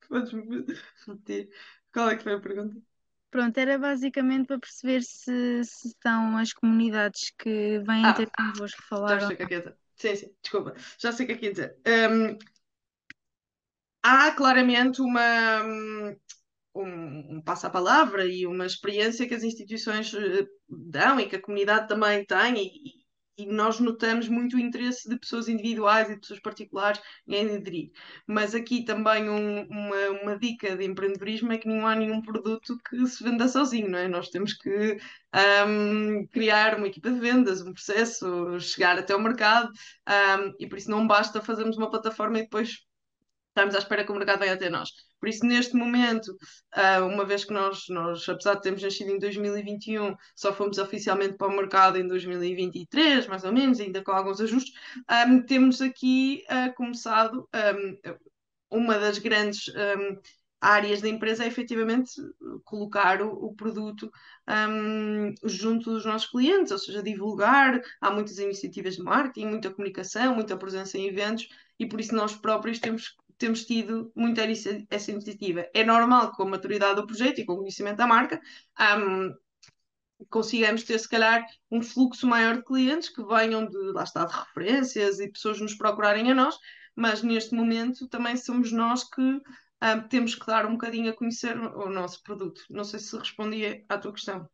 Podes-me repetir? Qual é que foi a pergunta? Pronto, era basicamente para perceber se são as comunidades que vêm ter convosco Já falar. sei o que é que ia dizer. Sim, desculpa. Já sei o que é que ia dizer. Há claramente um passa-palavra e uma experiência que as instituições dão e que a comunidade também tem, e e nós notamos muito o interesse de pessoas individuais e de pessoas particulares em aderir. Mas aqui também uma dica de empreendedorismo é que não há nenhum produto que se venda sozinho, não é? Nós temos que criar uma equipa de vendas, um processo, chegar até ao mercado, e por isso não basta fazermos uma plataforma e depois estarmos à espera que o mercado venha até nós. Por isso, neste momento, uma vez que nós, apesar de termos nascido em 2021, só fomos oficialmente para o mercado em 2023, mais ou menos, ainda com alguns ajustes, temos aqui começado uma das grandes áreas da empresa é efetivamente colocar o produto junto dos nossos clientes, ou seja, divulgar. Há muitas iniciativas de marketing, muita comunicação, muita presença em eventos, e por isso nós próprios temos tido muita essa iniciativa. É normal que com a maturidade do projeto e com o conhecimento da marca, consigamos ter, se calhar, um fluxo maior de clientes que venham lá está, de referências e pessoas nos procurarem a nós, mas neste momento também somos nós que temos que dar um bocadinho a conhecer o nosso produto. Não sei se respondi à tua questão.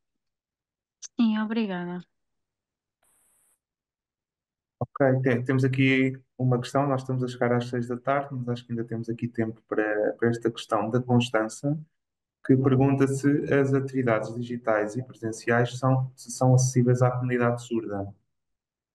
Sim, obrigada. Ok, temos aqui uma questão, nós estamos a chegar às 6 da tarde, mas acho que ainda temos aqui tempo para esta questão da Constança, que pergunta se as atividades digitais e presenciais se são acessíveis à comunidade surda.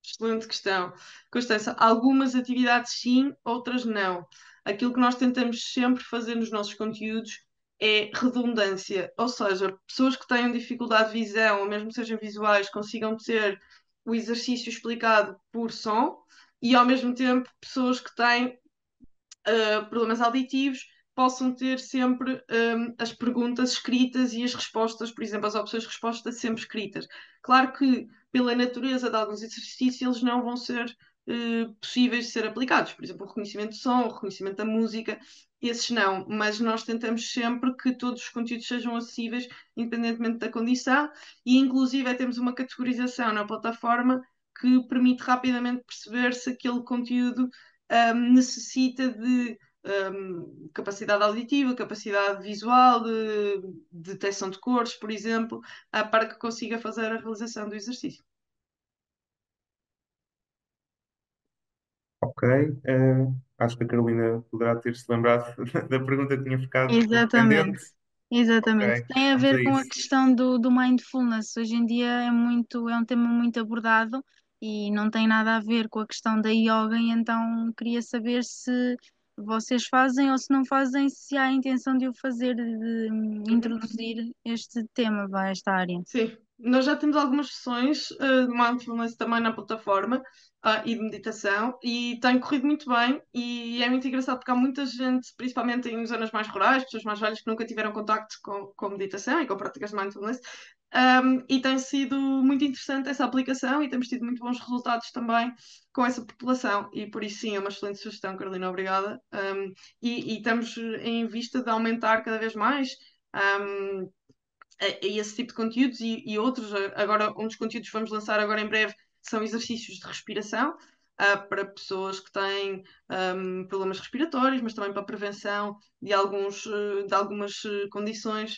Excelente questão. Constança, algumas atividades sim, outras não. Aquilo que nós tentamos sempre fazer nos nossos conteúdos é redundância, ou seja, pessoas que tenham dificuldade de visão, ou mesmo sejam visuais, consigam ter o exercício explicado por som, e ao mesmo tempo pessoas que têm problemas auditivos possam ter sempre as perguntas escritas e as respostas, por exemplo, as opções de resposta sempre escritas. Claro que, pela natureza de alguns exercícios, eles não vão ser possíveis de ser aplicados. Por exemplo, o reconhecimento de som, o reconhecimento da música, esses não, mas nós tentamos sempre que todos os conteúdos sejam acessíveis, independentemente da condição, e inclusive temos uma categorização na plataforma que permite rapidamente perceber se aquele conteúdo necessita de capacidade auditiva, capacidade visual, de detecção de cores, por exemplo, para que consiga fazer a realização do exercício. Ok, acho que a Carolina poderá ter-se lembrado da pergunta que tinha ficado Exatamente. pendente. Exatamente. Ok, Tem a vamos a ver com a isso. questão do mindfulness. Hoje em dia é um tema muito abordado e não tem nada a ver com a questão da yoga, e então queria saber se vocês fazem ou se não fazem, se há a intenção de o fazer, de introduzir este tema para esta área. Sim, nós já temos algumas sessões de mindfulness também na plataforma e de meditação, e tem corrido muito bem, e é muito engraçado porque há muita gente, principalmente em zonas mais rurais, pessoas mais velhas que nunca tiveram contacto com meditação e com práticas de mindfulness, e tem sido muito interessante essa aplicação e temos tido muito bons resultados também com essa população, e por isso sim, é uma excelente sugestão, Carolina, obrigada. E estamos em vista de aumentar cada vez mais a esse tipo de conteúdos e outros. Agora, um dos conteúdos que vamos lançar agora em breve são exercícios de respiração para pessoas que têm problemas respiratórios, mas também para a prevenção de algumas condições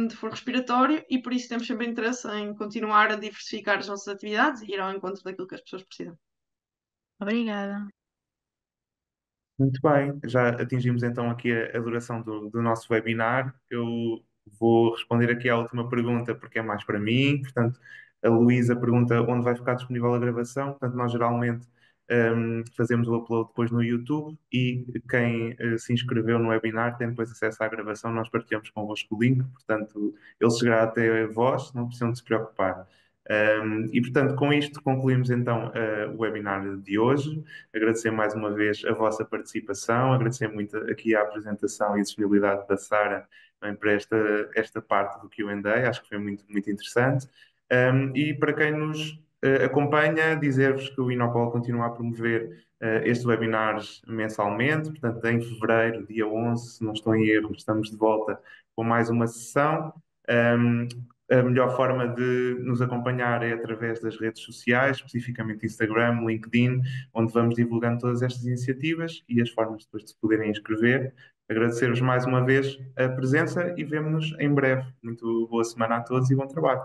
de foro respiratório, e por isso temos sempre interesse em continuar a diversificar as nossas atividades e ir ao encontro daquilo que as pessoas precisam. Obrigada. Muito bem, já atingimos então aqui a duração do nosso webinar. Eu vou responder aqui à última pergunta porque é mais para mim. Portanto, a Luísa pergunta onde vai ficar disponível a gravação. Portanto, nós geralmente fazemos o upload depois no YouTube, e quem se inscreveu no webinar tem depois acesso à gravação. Nós partilhamos convosco o link, portanto, ele chegará até vós, não precisam de se preocupar. E, portanto, com isto concluímos então o webinar de hoje. Agradecer mais uma vez a vossa participação, agradecer muito aqui a apresentação e a disponibilidade da Sara também para esta parte do Q&A, acho que foi muito, muito interessante. E para quem nos acompanha, dizer-vos que o Inopol continua a promover estes webinars mensalmente, portanto, em fevereiro, dia 11, se não estou em erro, estamos de volta com mais uma sessão. A melhor forma de nos acompanhar é através das redes sociais, especificamente Instagram, LinkedIn, onde vamos divulgando todas estas iniciativas e as formas depois de se poderem inscrever. Agradecer-vos mais uma vez a presença e vemo-nos em breve. Muito boa semana a todos e bom trabalho.